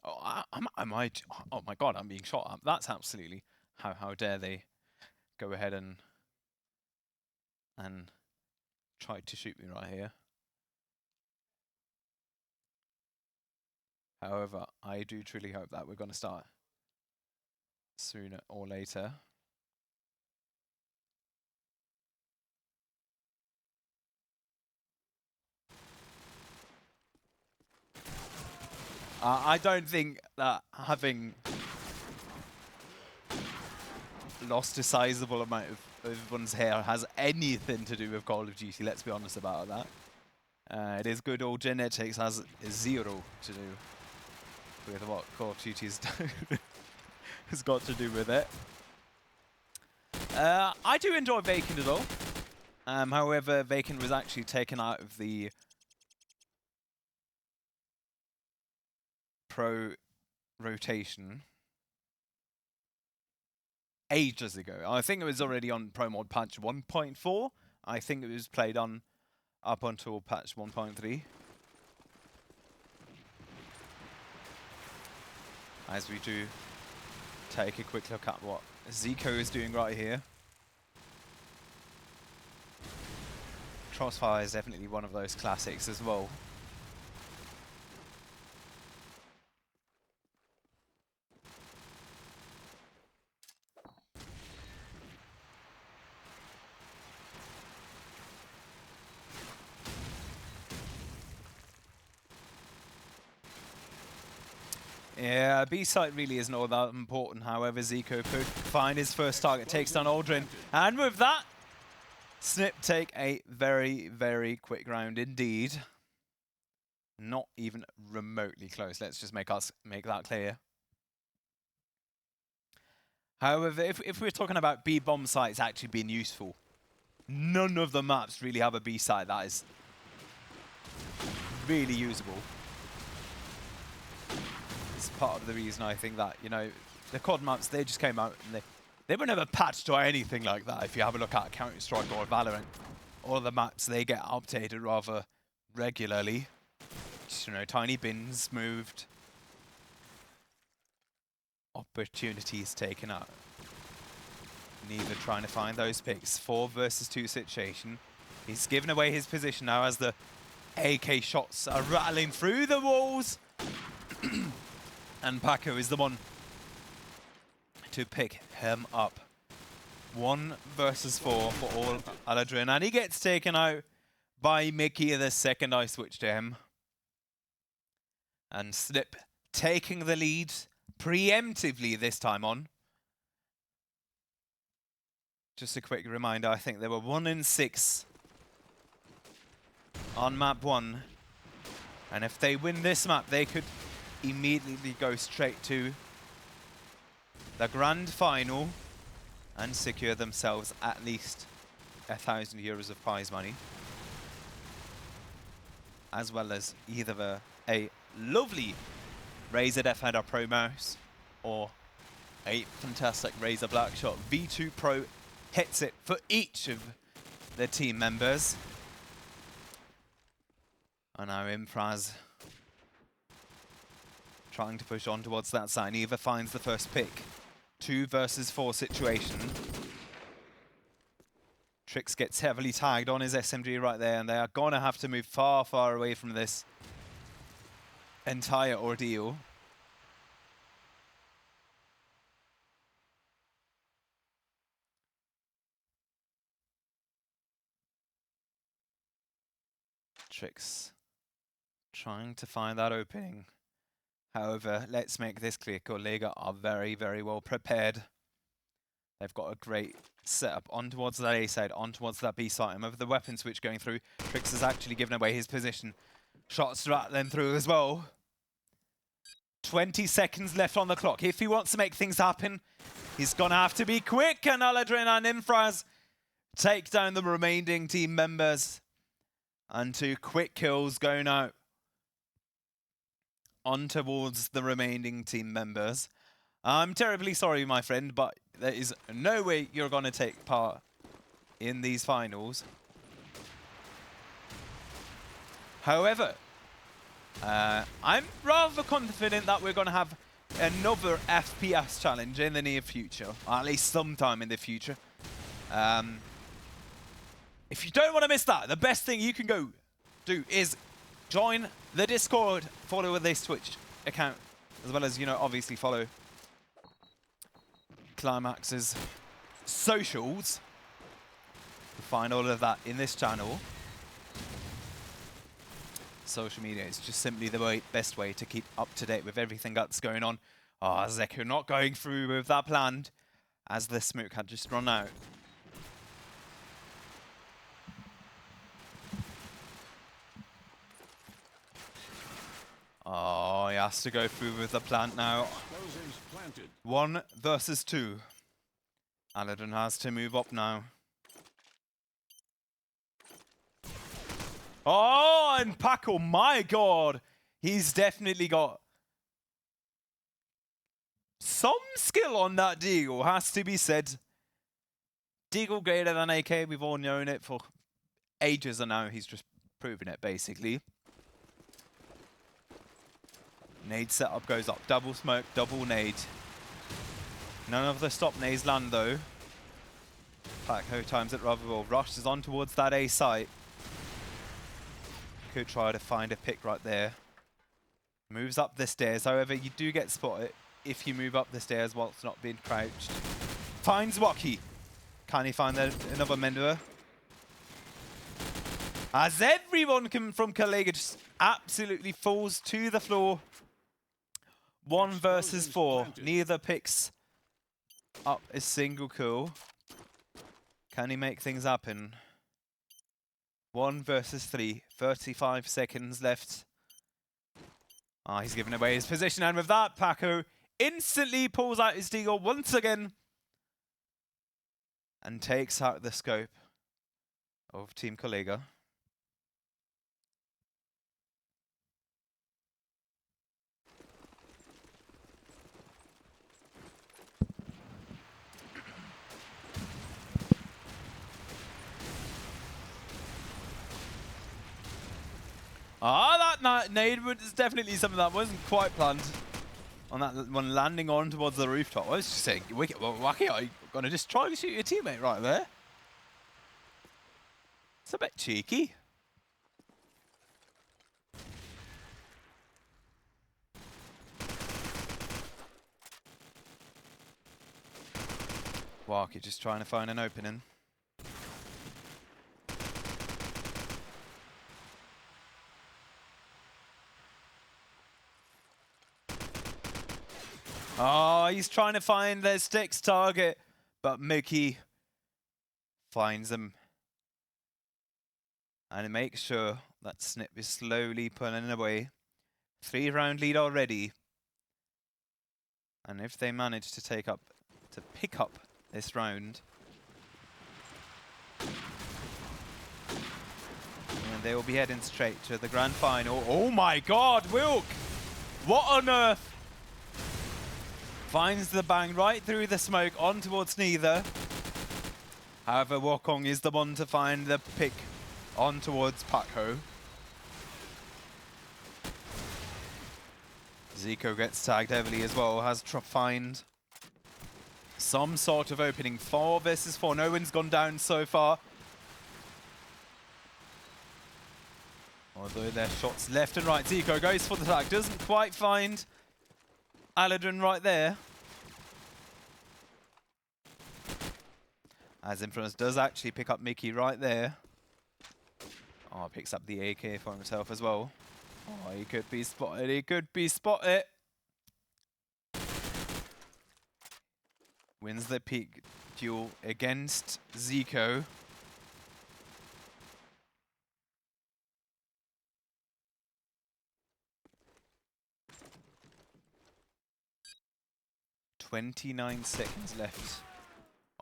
Oh, oh my god, I'm being shot. That's absolutely, how dare they go ahead and try to shoot me right here. However, I do truly hope that we're going to start sooner or later. I don't think that having lost a sizable amount of everyone's hair has anything to do with Call of Duty, let's be honest about that. It is good old genetics, has zero to do with what Call of Duty has got to do with it. I do enjoy Vacant as well. However, Vacant was actually taken out of the pro rotation ages ago. I think it was already on Pro Mod patch 1.4. I think it was played on up until patch 1.3. As we do take a quick look at what Zico is doing right here. Crossfire is definitely one of those classics as well. Yeah, B-site really isn't all that important. However, Zico could find his first target, takes down Aldrin. And with that, sniip take a very, very quick round indeed. Not even remotely close. Let's just make that clear. However, if we're talking about B-bomb sites actually being useful, none of the maps really have a B-site that is really usable. It's part of the reason I think that, you know, the COD maps, they just came out and they were never patched or anything like that. If you have a look at Counter-Strike or Valorant, all the maps, they get updated rather regularly. Just, you know, tiny bins moved. Opportunities taken out. Neither trying to find those picks. 4 versus 2 situation. He's given away his position now as the AK shots are rattling through the walls. And Paco is the one to pick him up. 1 versus 4 for all Aladrin. And he gets taken out by Mickey the second I switch to him. And sniip taking the lead preemptively this time on. Just a quick reminder, I think they were 1 in 6 on map 1. And if they win this map, they could immediately go straight to the grand final and secure themselves at least €1,000 of prize money. As well as either a lovely Razer Defender Pro mouse or a fantastic Razer Blackshot V2 Pro headset for each of the team members. And now Imfraz trying to push on towards that side. Eva finds the first pick. 2 versus 4 situation. Trix gets heavily tagged on his SMG right there, and they are going to have to move far, far away from this entire ordeal. Trix trying to find that opening. However, let's make this clear, kolega are very, very well prepared. They've got a great setup on towards that A side, on towards that B side. And with the weapon switch going through, Trix has actually given away his position. Shots rattling through as well. 20 seconds left on the clock. If he wants to make things happen, he's going to have to be quick. And Aladrin and Imfraz take down the remaining team members. And 2 quick kills going out on towards the remaining team members. I'm terribly sorry, my friend, but there is no way you're going to take part in these finals. However, I'm rather confident that we're going to have another FPS challenge in the near future, or at least sometime in the future. If you don't want to miss that, the best thing you can go do is join the Discord, follow this Twitch account, as well as, you know, obviously follow Climax's socials. You'll find all of that in this channel. Social media is just simply the best way to keep up to date with everything that's going on. Ah, Zeku not going through with that plan, as the smoke had just run out. Oh, he has to go through with the plant now. 1 versus 2. Aladdin has to move up now. Oh, and Paco, my god! He's definitely got some skill on that Deagle, has to be said. Deagle greater than AK, we've all known it for ages, and now he's just proven it, basically. Nade setup goes up, double smoke, double nade. None of the stop nades land though. Paco times it rather well, rushes on towards that A site. Could try to find a pick right there. Moves up the stairs, however you do get spotted if you move up the stairs whilst not being crouched. Finds Waki. Can he find another Mendoa? As everyone from kolega just absolutely falls to the floor. 1 versus 4. Neither picks up a single kill. Can he make things happen? 1 versus 3. 35 seconds left. Ah, he's given away his position, and with that, Paco instantly pulls out his deagle once again and takes out the scope of Team kolega. Ah, that nade was definitely something that wasn't quite planned. On that one landing on towards the rooftop. I was just saying, Wacky, are you going to just try to shoot your teammate right there? It's a bit cheeky. Wacky just trying to find an opening. Oh, he's trying to find their sticks target, but Mickey finds him. And it makes sure that Sniip is slowly pulling away. 3-round lead already. And if they manage to pick up this round, and they will be heading straight to the grand final. Oh my god, Wilk! What on earth? Finds the bang right through the smoke on towards neither. However, Wokong is the one to find the pick on towards Paco. Zico gets tagged heavily as well, has to find some sort of opening. 4 versus 4, no one's gone down so far. Although there's shots left and right. Zico goes for the tag, doesn't quite find Aladdin right there. As Infamous does actually pick up Mickey right there. Oh, picks up the AK for himself as well. Oh, he could be spotted, he could be spotted. Wins the peak duel against Zico. "29 seconds left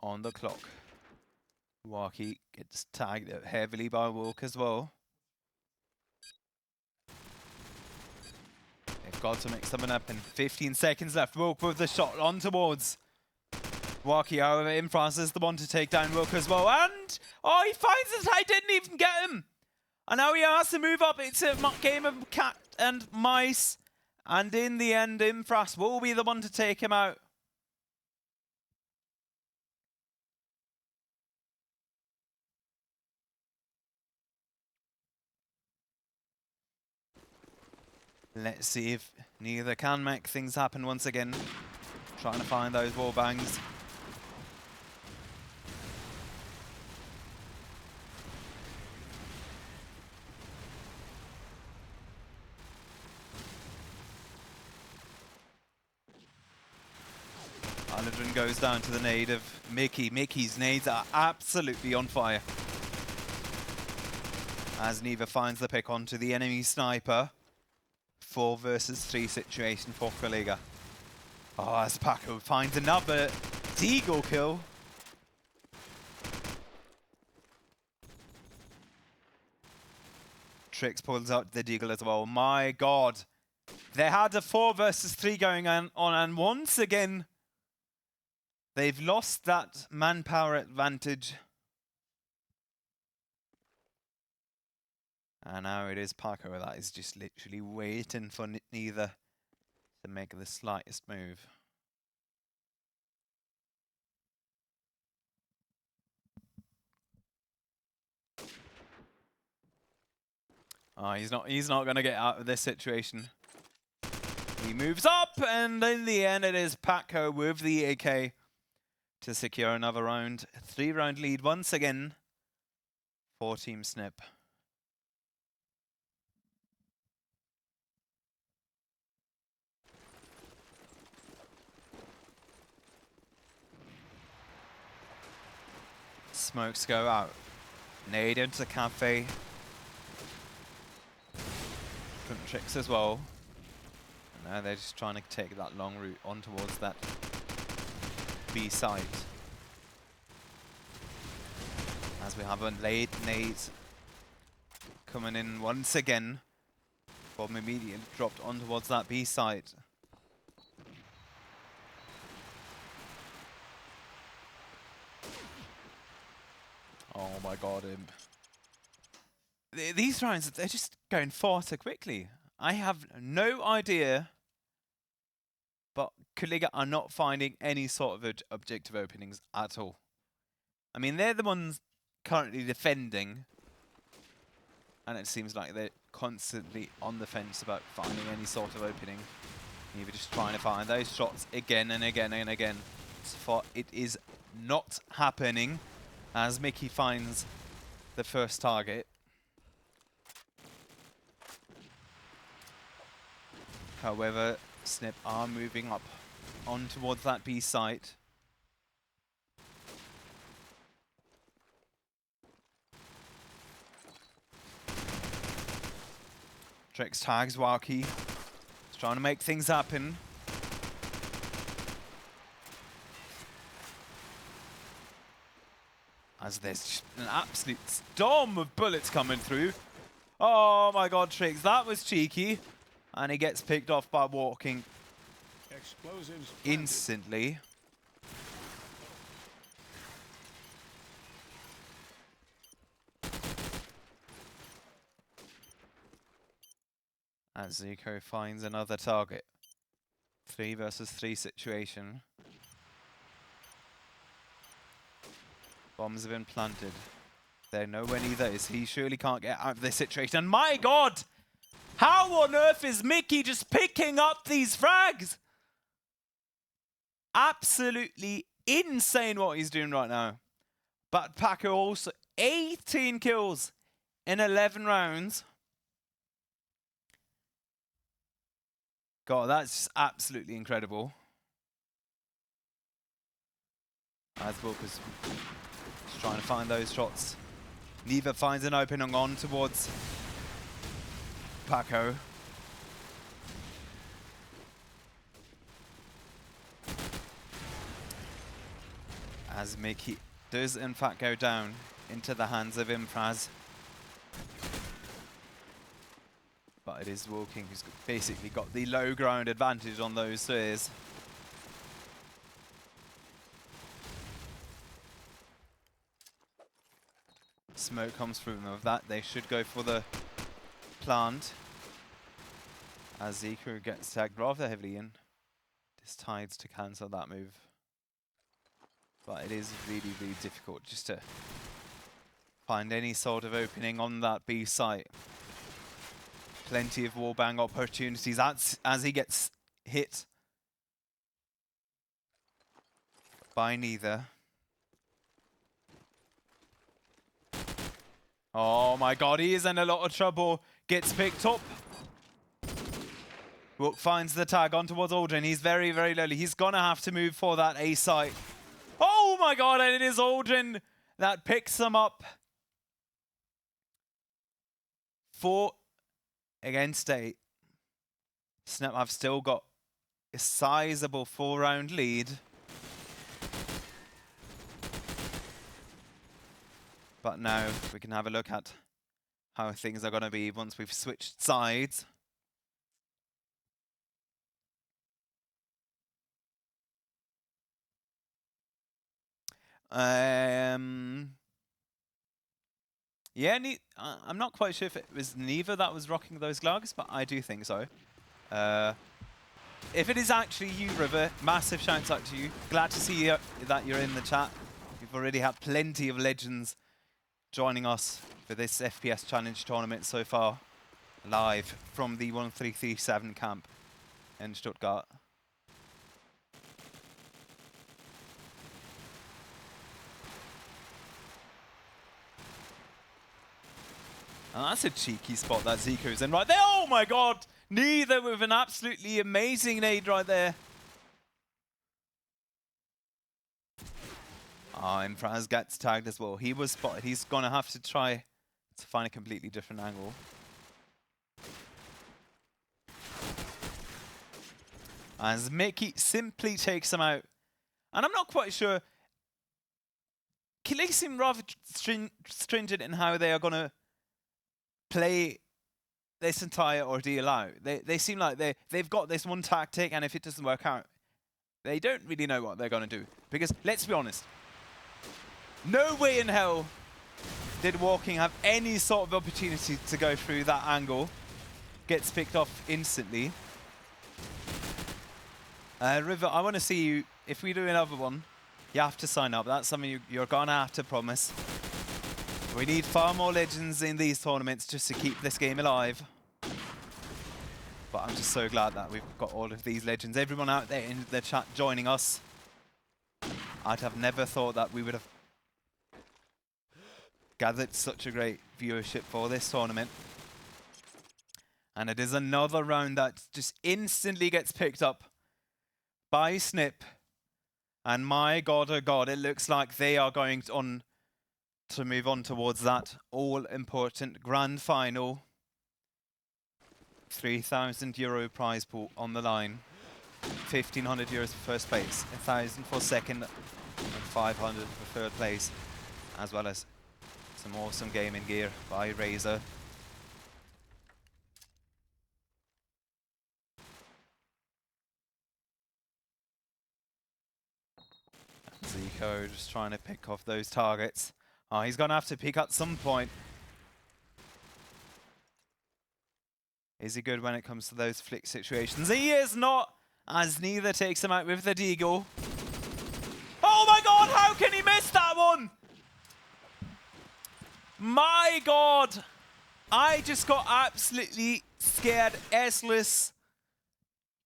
on the clock." Waki gets tagged heavily by Wilk as well. They've got to make something happen. 15 seconds left. Wilk with the shot on towards Waki. However, Infras is the one to take down Wilk as well. And, oh, he finds it. I didn't even get him. And now he has to move up. It's a game of cat and mice. And in the end, Infras will be the one to take him out. Let's see if neither can make things happen once again. Trying to find those wall bangs. Aladdin goes down to the nade of Mickey. Mickey's nades are absolutely on fire. As Neva finds the pick onto the enemy sniper. 4 versus 3 situation for kolega. Oh, as Paco finds another deagle kill. Trix pulls out the deagle as well. My god. They had a 4 versus 3 going on, and once again, they've lost that manpower advantage. And now it is Paco that is just literally waiting for neither to make the slightest move. Oh, he's not gonna get out of this situation. He moves up, and in the end it is Paco with the AK to secure another round. 3-round lead once again for Team Sniip. Smokes go out. Nade into the cafe. From Trix as well. And now they're just trying to take that long route on towards that B site. As we have a late nade coming in once again. Bomb immediately dropped on towards that B site. Oh my god, these rounds, they're just going far too quickly. I have no idea, but kolega are not finding any sort of objective openings at all. I mean, they're the ones currently defending, and it seems like they're constantly on the fence about finding any sort of opening. Maybe just trying to find those shots again and again and again. So far, it is not happening as Mickey finds the first target. However, Sniip are moving up on towards that B site. Trix tags Wauki. He's trying to make things happen. As there's just an absolute storm of bullets coming through. Oh my god, Trix, that was cheeky. And he gets picked off by walking Explosives planted. instantly. As Zico finds another target. 3 versus 3 situation. Bombs have been planted. They're nowhere near those. He surely can't get out of this situation. And my god! How on earth is Mickey just picking up these frags? Absolutely insane what he's doing right now. But Paco also 18 kills in 11 rounds. God, that's just absolutely incredible. As Walker's just trying to find those shots. Neither finds an opening on towards Paco. As Mickey does in fact go down into the hands of Impraz. But it is Walking who's basically got the low ground advantage on those spheres. Smoke comes through them. With that, they should go for the plant. As Zico gets tagged rather heavily in. This Tides to cancel that move. But it is really, really difficult just to find any sort of opening on that B site. Plenty of wallbang opportunities as he gets hit by neither. Oh my god, he is in a lot of trouble. Gets picked up. Rook finds the tag on towards Aldrin. He's very, very lowly. He's gonna have to move for that A site. Oh my god, and it is Aldrin that picks him up. 4 against 8. Sniip have still got a sizable 4-round lead. But now we can have a look at how things are going to be once we've switched sides. Yeah, I'm not quite sure if it was Neva that was rocking those gloves, but I do think so. If it is actually you, River, massive shouts out to you. Glad to see that you're in the chat. We've already had plenty of legends joining us for this FPS Challenge tournament so far, live from the 1337 camp in Stuttgart. Oh, that's a cheeky spot that Zico's in right there. Oh my god! Neither with an absolutely amazing nade right there. Imfraz gets tagged as well. He was spotted. He's going to have to try to find a completely different angle. As Mickey simply takes him out. And I'm not quite sure. They seem rather stringent in how they are going to play this entire ordeal out. They seem like they've got this one tactic, and if it doesn't work out, they don't really know what they're going to do. Because, let's be honest, no way in hell did Walking have any sort of opportunity to go through that angle. Gets picked off instantly. River, I want to see you, if we do another one, you have to sign up. That's something you're going to have to promise. We need far more legends in these tournaments just to keep this game alive. But I'm just so glad that we've got all of these legends. Everyone out there in the chat joining us. I'd have never thought that we would have gathered such a great viewership for this tournament. And it is another round that just instantly gets picked up by sniip. And my god, oh god, it looks like they are going to move on towards that all-important grand final. €3,000 prize pool on the line. 1,500 euros for first place, 1,000 for second, and 500 for third place, as well as some awesome gaming gear by Razer. Zico just trying to pick off those targets. Oh, he's going to have to peek at some point. Is he good when it comes to those flick situations? He is not, as neither takes him out with the deagle. Oh my god, how can he miss that one? My god. I just got absolutely scared S-less.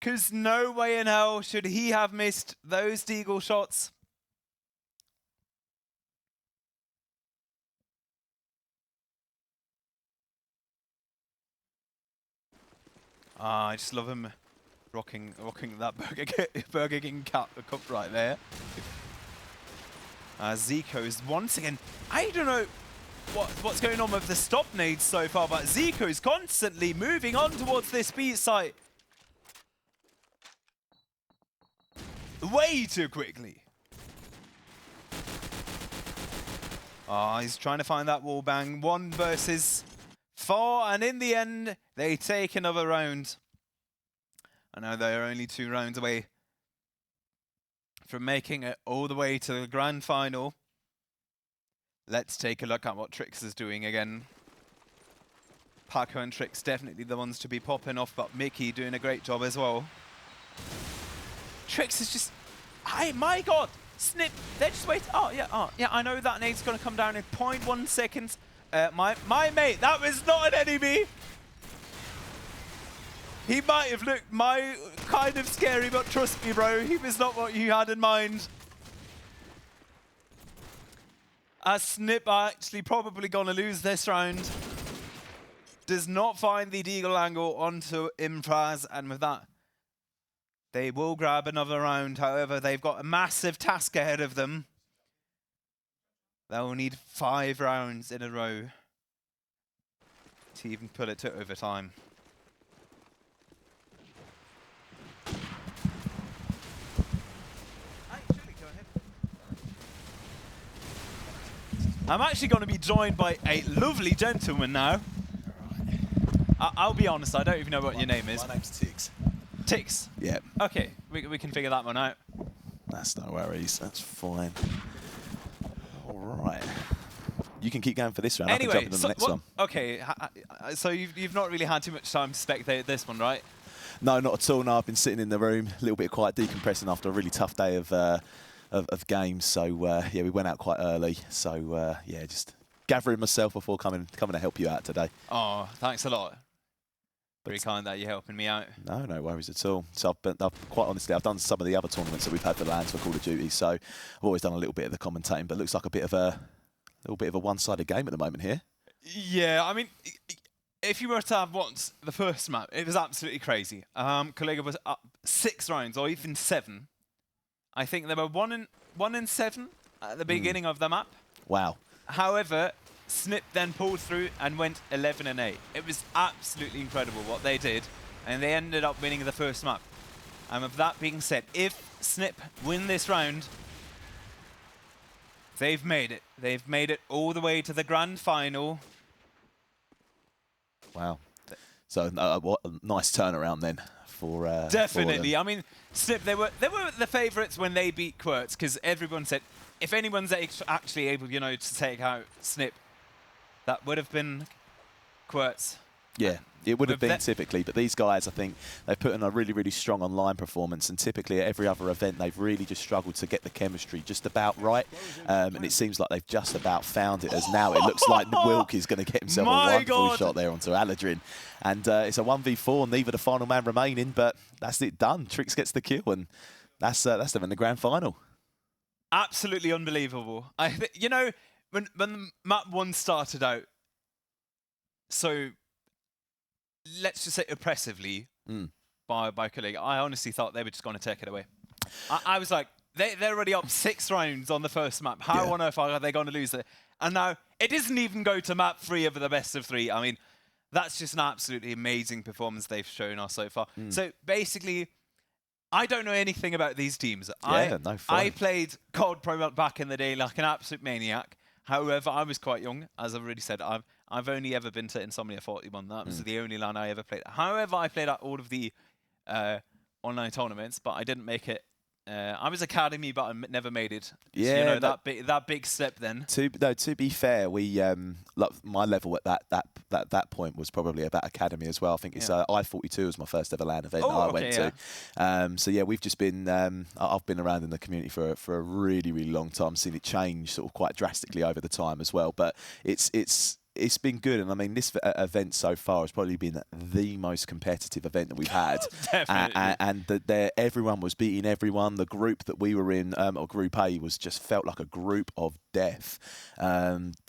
Because no way in hell should he have missed those deagle shots. I just love him rocking that Burger King cup right there. Zico's once again, I don't know what's going on with the stop nades so far, but Zico's constantly moving on towards this B site. Way too quickly. He's trying to find that wall bang. 1 versus 4, and in the end, they take another round. I know they're only 2 rounds away from making it all the way to the grand final. Let's take a look at what Trix is doing again. Paco and Trix definitely the ones to be popping off, but Mickey doing a great job as well. Trix is just, my god, sniip, they're just waiting. Oh yeah, I know that nade's gonna come down in 0.1 seconds. My mate, that was not an enemy. He might have looked kind of scary, but trust me, bro, he was not what you had in mind. As sniip are actually probably gonna lose this round. Does not find the deagle angle onto Imfraz, and with that, they will grab another round. However, they've got a massive task ahead of them. They'll need 5 rounds in a row to even put it to overtime. I'm actually going to be joined by a lovely gentleman now. I'll be honest, I don't even know what your name is. My name's Tiggs. Tix. Yeah. Okay, we can figure that one out. That's no worries. That's fine. All right. You can keep going for this round. I can jump into the next one. Okay, so you've not really had too much time to spectate this one, right? No, not at all. No, I've been sitting in the room, a little bit quiet, decompressing after a really tough day of games. So yeah, we went out quite early. So yeah, just gathering myself before coming to help you out today. Oh, thanks a lot. Very kind that you're helping me out. No, no worries at all. So quite honestly, I've done some of the other tournaments that we've had for LANs for Call of Duty. So I've always done a little bit of the commentating, but it looks like a little bit of a one-sided game at the moment here. Yeah, I mean, if you were to have watched the first map, it was absolutely crazy. Kolega was up 6 rounds, or even 7. I think there were 1 and 7 at the beginning of the map. Wow. However, sniip then pulled through and went 11 and 8. It was absolutely incredible what they did, and they ended up winning the first map. And with that being said, if sniip win this round, they've made it. They've made it all the way to the grand final. Wow. So what a nice turnaround then for definitely. For I mean, sniip, they were the favourites when they beat Quirts, because everyone said if anyone's actually able, you know, to take out sniip, that would have been Quirts. Yeah, it would have been typically, but these guys, I think, they've put in a really, really strong online performance, and typically at every other event, they've really just struggled to get the chemistry just about right, and it seems like they've just about found it, as now it looks like Wilk is going to get himself a wonderful shot there onto Aladrin, and it's a 1v4, neither the final man remaining, but that's it done. Trix gets the kill, and that's them in the grand final. Absolutely unbelievable. You know, when the map 1 started out, so let's just say oppressively by kolega, I honestly thought they were just going to take it away. I was like, they're already up 6 rounds on the first map. How on earth are they going to lose it? And now it doesn't even go to map 3 of the best of 3. I mean, that's just an absolutely amazing performance they've shown us so far. So basically, I don't know anything about these teams. I played CoD4 back in the day like an absolute maniac. However, I was quite young. As I've already said, I've only ever been to Insomnia 41. That was the only LAN I ever played. However, I played at all of the online tournaments, but I didn't make it. I was academy, but I never made it. Yeah, so, you know, that big step then. To be fair, we like my level at that point was probably about academy as well. I think it's I-42 was my first ever LAN event I went to. So yeah, we've just been I've been around in the community for a really, really long time, seen it change sort of quite drastically over the time as well. But it's been good, and I mean, this event so far has probably been the most competitive event that we've had. And everyone was beating everyone. The group that we were in, or Group A, was just felt like a group of death.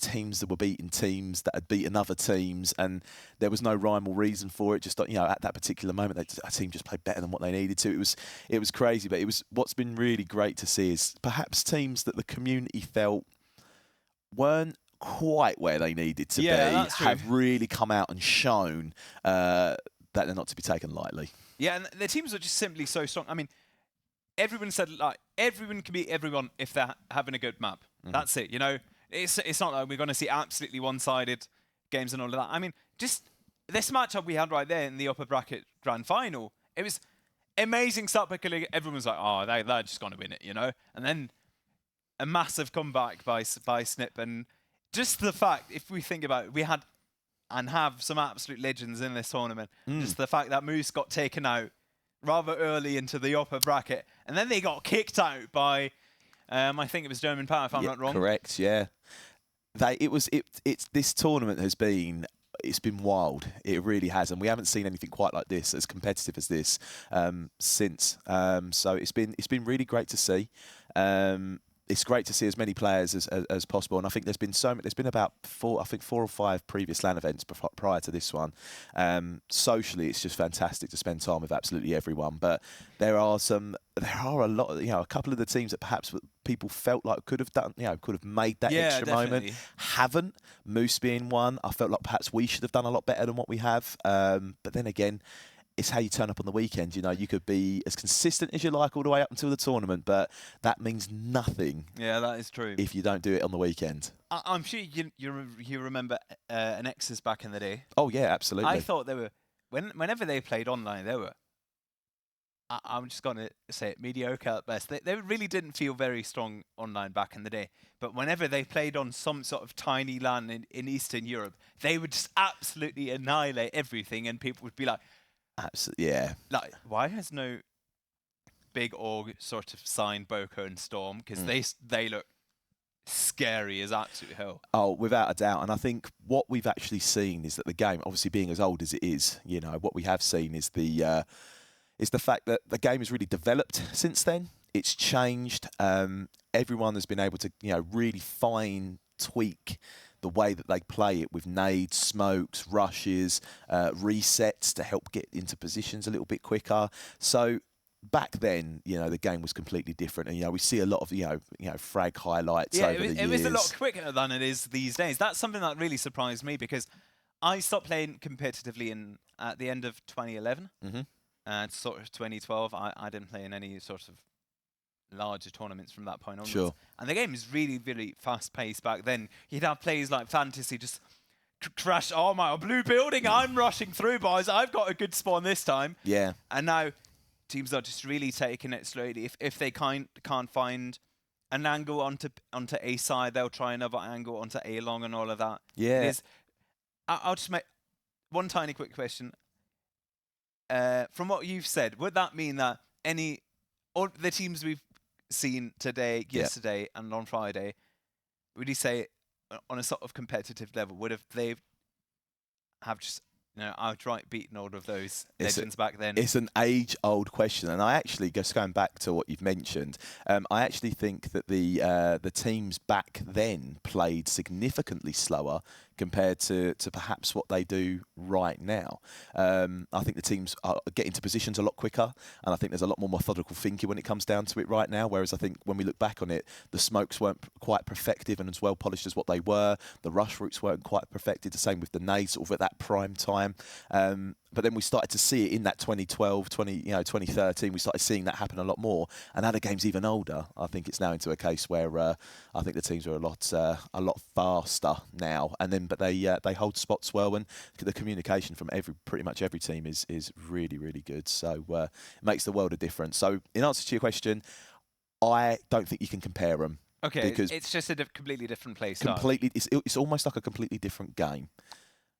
Teams that were beating teams that had beaten other teams, and there was no rhyme or reason for it. Just, you know, at that particular moment, a team just played better than what they needed to. It was crazy, but what's been really great to see is perhaps teams that the community felt weren't quite where they needed to be have really come out and shown that they're not to be taken lightly. Yeah, and their teams are just simply so strong. I mean, everyone said like everyone can beat everyone if they're having a good map. That's it. You know, it's not like we're going to see absolutely one-sided games and all of that. I mean, just this matchup we had right there in the upper bracket grand final, it was amazing start by kolega. Everyone's like, oh, they're just going to win it, you know, and then a massive comeback by sniip. And just the fact, if we think about it, we had and have some absolute legends in this tournament. Just the fact that Moose got taken out rather early into the upper bracket, and then they got kicked out by, I think it was German Power, if I'm not wrong. Correct, yeah. This tournament has been, it's been wild. It really has, and we haven't seen anything quite like this, as competitive as this, since. So it's been really great to see. It's great to see as many players as possible, and I think there's been about 4 or 5 previous LAN events prior to this one. Socially, it's just fantastic to spend time with absolutely everyone. But there are a lot, you know, a couple of the teams that perhaps people felt like could have made that extra moment, haven't. Moose being one, I felt like perhaps we should have done a lot better than what we have. But then again, it's how you turn up on the weekend. You know, you could be as consistent as you like all the way up until the tournament, but that means nothing. Yeah, that is true. If you don't do it on the weekend. I'm sure you remember an Nexus back in the day. Oh yeah, absolutely. I thought they were whenever they played online, they were. I'm just going to say it, mediocre at best. They really didn't feel very strong online back in the day. But whenever they played on some sort of tiny LAN in Eastern Europe, they would just absolutely annihilate everything, and people would be like, absolutely, yeah. Like, why has no big org sort of signed Boko and Storm? Because they look scary as absolute hell. Oh, without a doubt. And I think what we've actually seen is that the game, obviously being as old as it is, you know, what we have seen is the fact that the game has really developed since then. It's changed. Everyone has been able to, you know, really fine tweak the way that they play it with nades, smokes, rushes, resets to help get into positions a little bit quicker. So back then, you know, the game was completely different, and you know, we see a lot of you know frag highlights over the years. It was a lot quicker than it is these days. That's something that really surprised me, because I stopped playing competitively at the end of 2011. And sort of 2012, I didn't play in any sort of larger tournaments from that point onwards. Sure. And the game is really, really fast-paced back then. You'd have players like Fantasy just crash, oh my, blue building, I'm rushing through, boys, I've got a good spawn this time. Yeah. And now teams are just really taking it slowly. If they can't find an angle onto A side, they'll try another angle onto A long and all of that. Yeah. I'll just make one tiny quick question. From what you've said, would that mean that all the teams we've seen today, yesterday, and on Friday, would you say on a sort of competitive level, they have just outright beaten all of those legends back then? It's an age-old question, and I actually, just going back to what you've mentioned, I actually think that the teams back then played significantly slower compared to perhaps what they do right now. I think the teams get into positions a lot quicker, and I think there's a lot more methodical thinking when it comes down to it right now, whereas I think when we look back on it, the smokes weren't quite perfective and as well polished as what they were. The rush routes weren't quite perfected, the same with the nades sort of at that prime time. But then we started to see it in that 2012, 2013. We started seeing that happen a lot more. And now the game's even older. I think it's now into a case where I think the teams are a lot faster now. But they hold spots well, and the communication from pretty much every team is really, really good. So it makes the world of difference. So in answer to your question, I don't think you can compare them. Okay, because it's just a completely different play style. It's almost like a completely different game.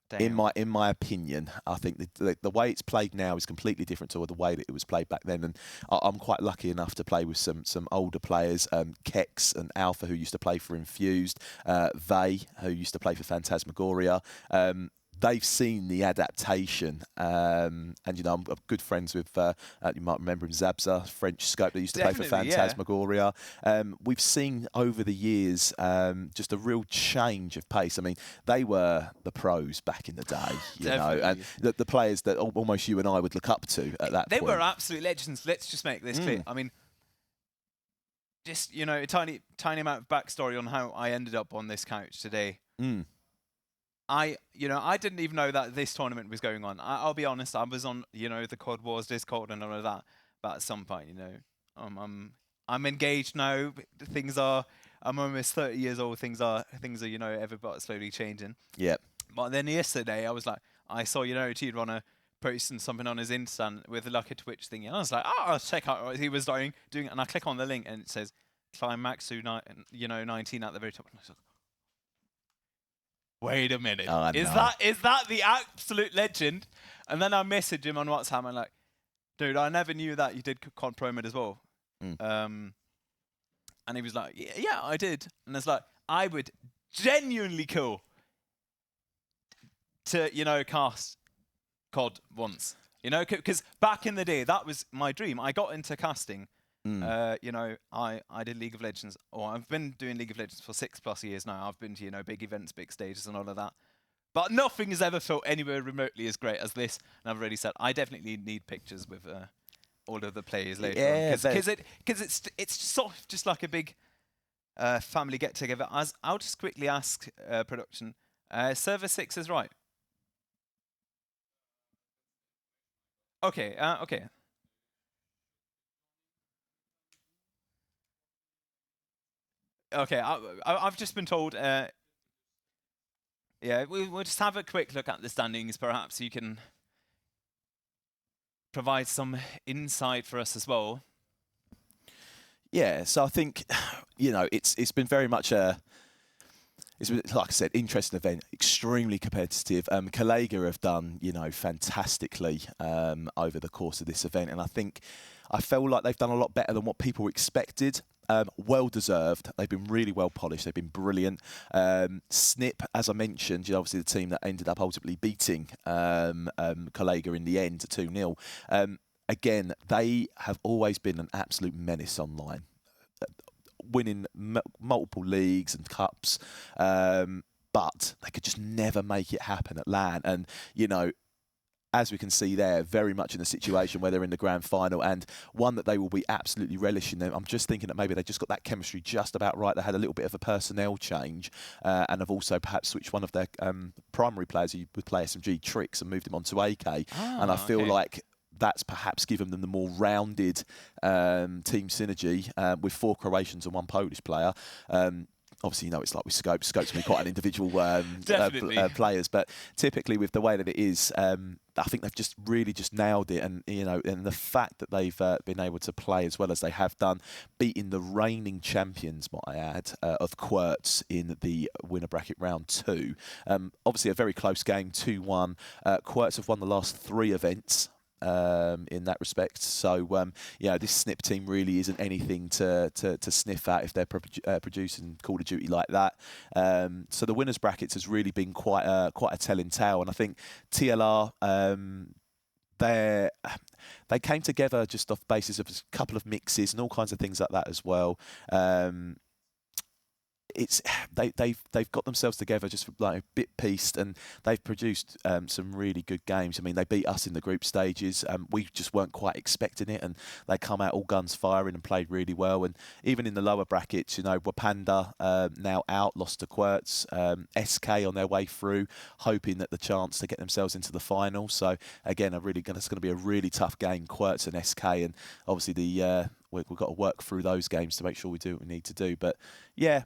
Damn. In my opinion, I think the way it's played now is completely different to the way that it was played back then. And I'm quite lucky enough to play with some older players, Kex and Alpha, who used to play for Infused, Vey, who used to play for Phantasmagoria. They've seen the adaptation, and you know, I'm good friends with. You might remember him, Zabza, French scope that used to play for Phantasmagoria. Yeah. We've seen over the years just a real change of pace. I mean, they were the pros back in the day, you know, and the players that almost you and I would look up to at that point. They were absolute legends. Let's just make this clear. I mean, just a tiny amount of backstory on how I ended up on this couch today. I didn't even know that this tournament was going on. I'll be honest, I was on, the COD Wars Discord and all of that. But at some point, I'm engaged now. I'm almost 30 years old. Things are, ever but slowly changing. Yep. But then yesterday, I was like, I saw, T-Runner posting something on his Insta with like a Twitch thing. And I was like, I'll check out what he was doing. And I click on the link and it says, Climaxu, 19 at the very top. And I was like, wait a minute. Oh, is that the absolute legend? And then I messaged him on WhatsApp and like, dude, I never knew that you did COD Pro Mid as well. And he was like, yeah, I did. And it's like, I would genuinely kill to, cast COD once. Because back in the day, that was my dream. I got into casting. I did League of Legends, or I've been doing League of Legends for 6+ years now. I've been to, big events, big stages and all of that. But nothing has ever felt anywhere remotely as great as this. And I've already said, I definitely need pictures with all of the players later on. Because it's sort of just like a big family get-together. I'll just quickly ask production, server 6 is right? Okay, okay. Okay, I've just been told. Yeah, we'll just have a quick look at the standings. Perhaps you can provide some insight for us as well. Yeah, so I think, it's been very much it's been, like I said, interesting event, extremely competitive. Kolega have done, fantastically over the course of this event, and I felt like they've done a lot better than what people expected. Well deserved. They've been really well polished. They've been brilliant. Sniip, as I mentioned, obviously the team that ended up ultimately beating Kolega in the end 2-0. Again, they have always been an absolute menace online, winning multiple leagues and cups, but they could just never make it happen at LAN. And, as we can see there, very much in a situation where they're in the grand final, and one that they will be absolutely relishing. I'm just thinking that maybe they just got that chemistry just about right. They had a little bit of a personnel change, and have also perhaps switched one of their primary players who would play SMG, Tricks, and moved him onto AK. And I feel like that's perhaps given them the more rounded team synergy with 4 Croatians and 1 Polish player. Obviously, it's like with Scope. Scope's been quite an individual players, but typically with the way that it is, I think they've just really just nailed it. And and the fact that they've been able to play as well as they have done, beating the reigning champions, might I add, of Querts in the winner bracket round 2. Obviously, a very close game, 2-1. Querts have won the last 3 events. In that respect, so this Sniip team really isn't anything to sniff at if they're producing Call of Duty like that. So the winners brackets has really been quite a telling tale, and I think TLR they came together just off basis of a couple of mixes and all kinds of things like that as well. They've got themselves together just like a bit pieced, and they've produced some really good games. I mean, they beat us in the group stages. We just weren't quite expecting it, and they come out all guns firing and played really well. And even in the lower brackets, Wakanda now out, lost to Querts. SK on their way through, hoping that the chance to get themselves into the final. So again, it's going to be a really tough game, Querts and SK, and obviously we've got to work through those games to make sure we do what we need to do. But yeah,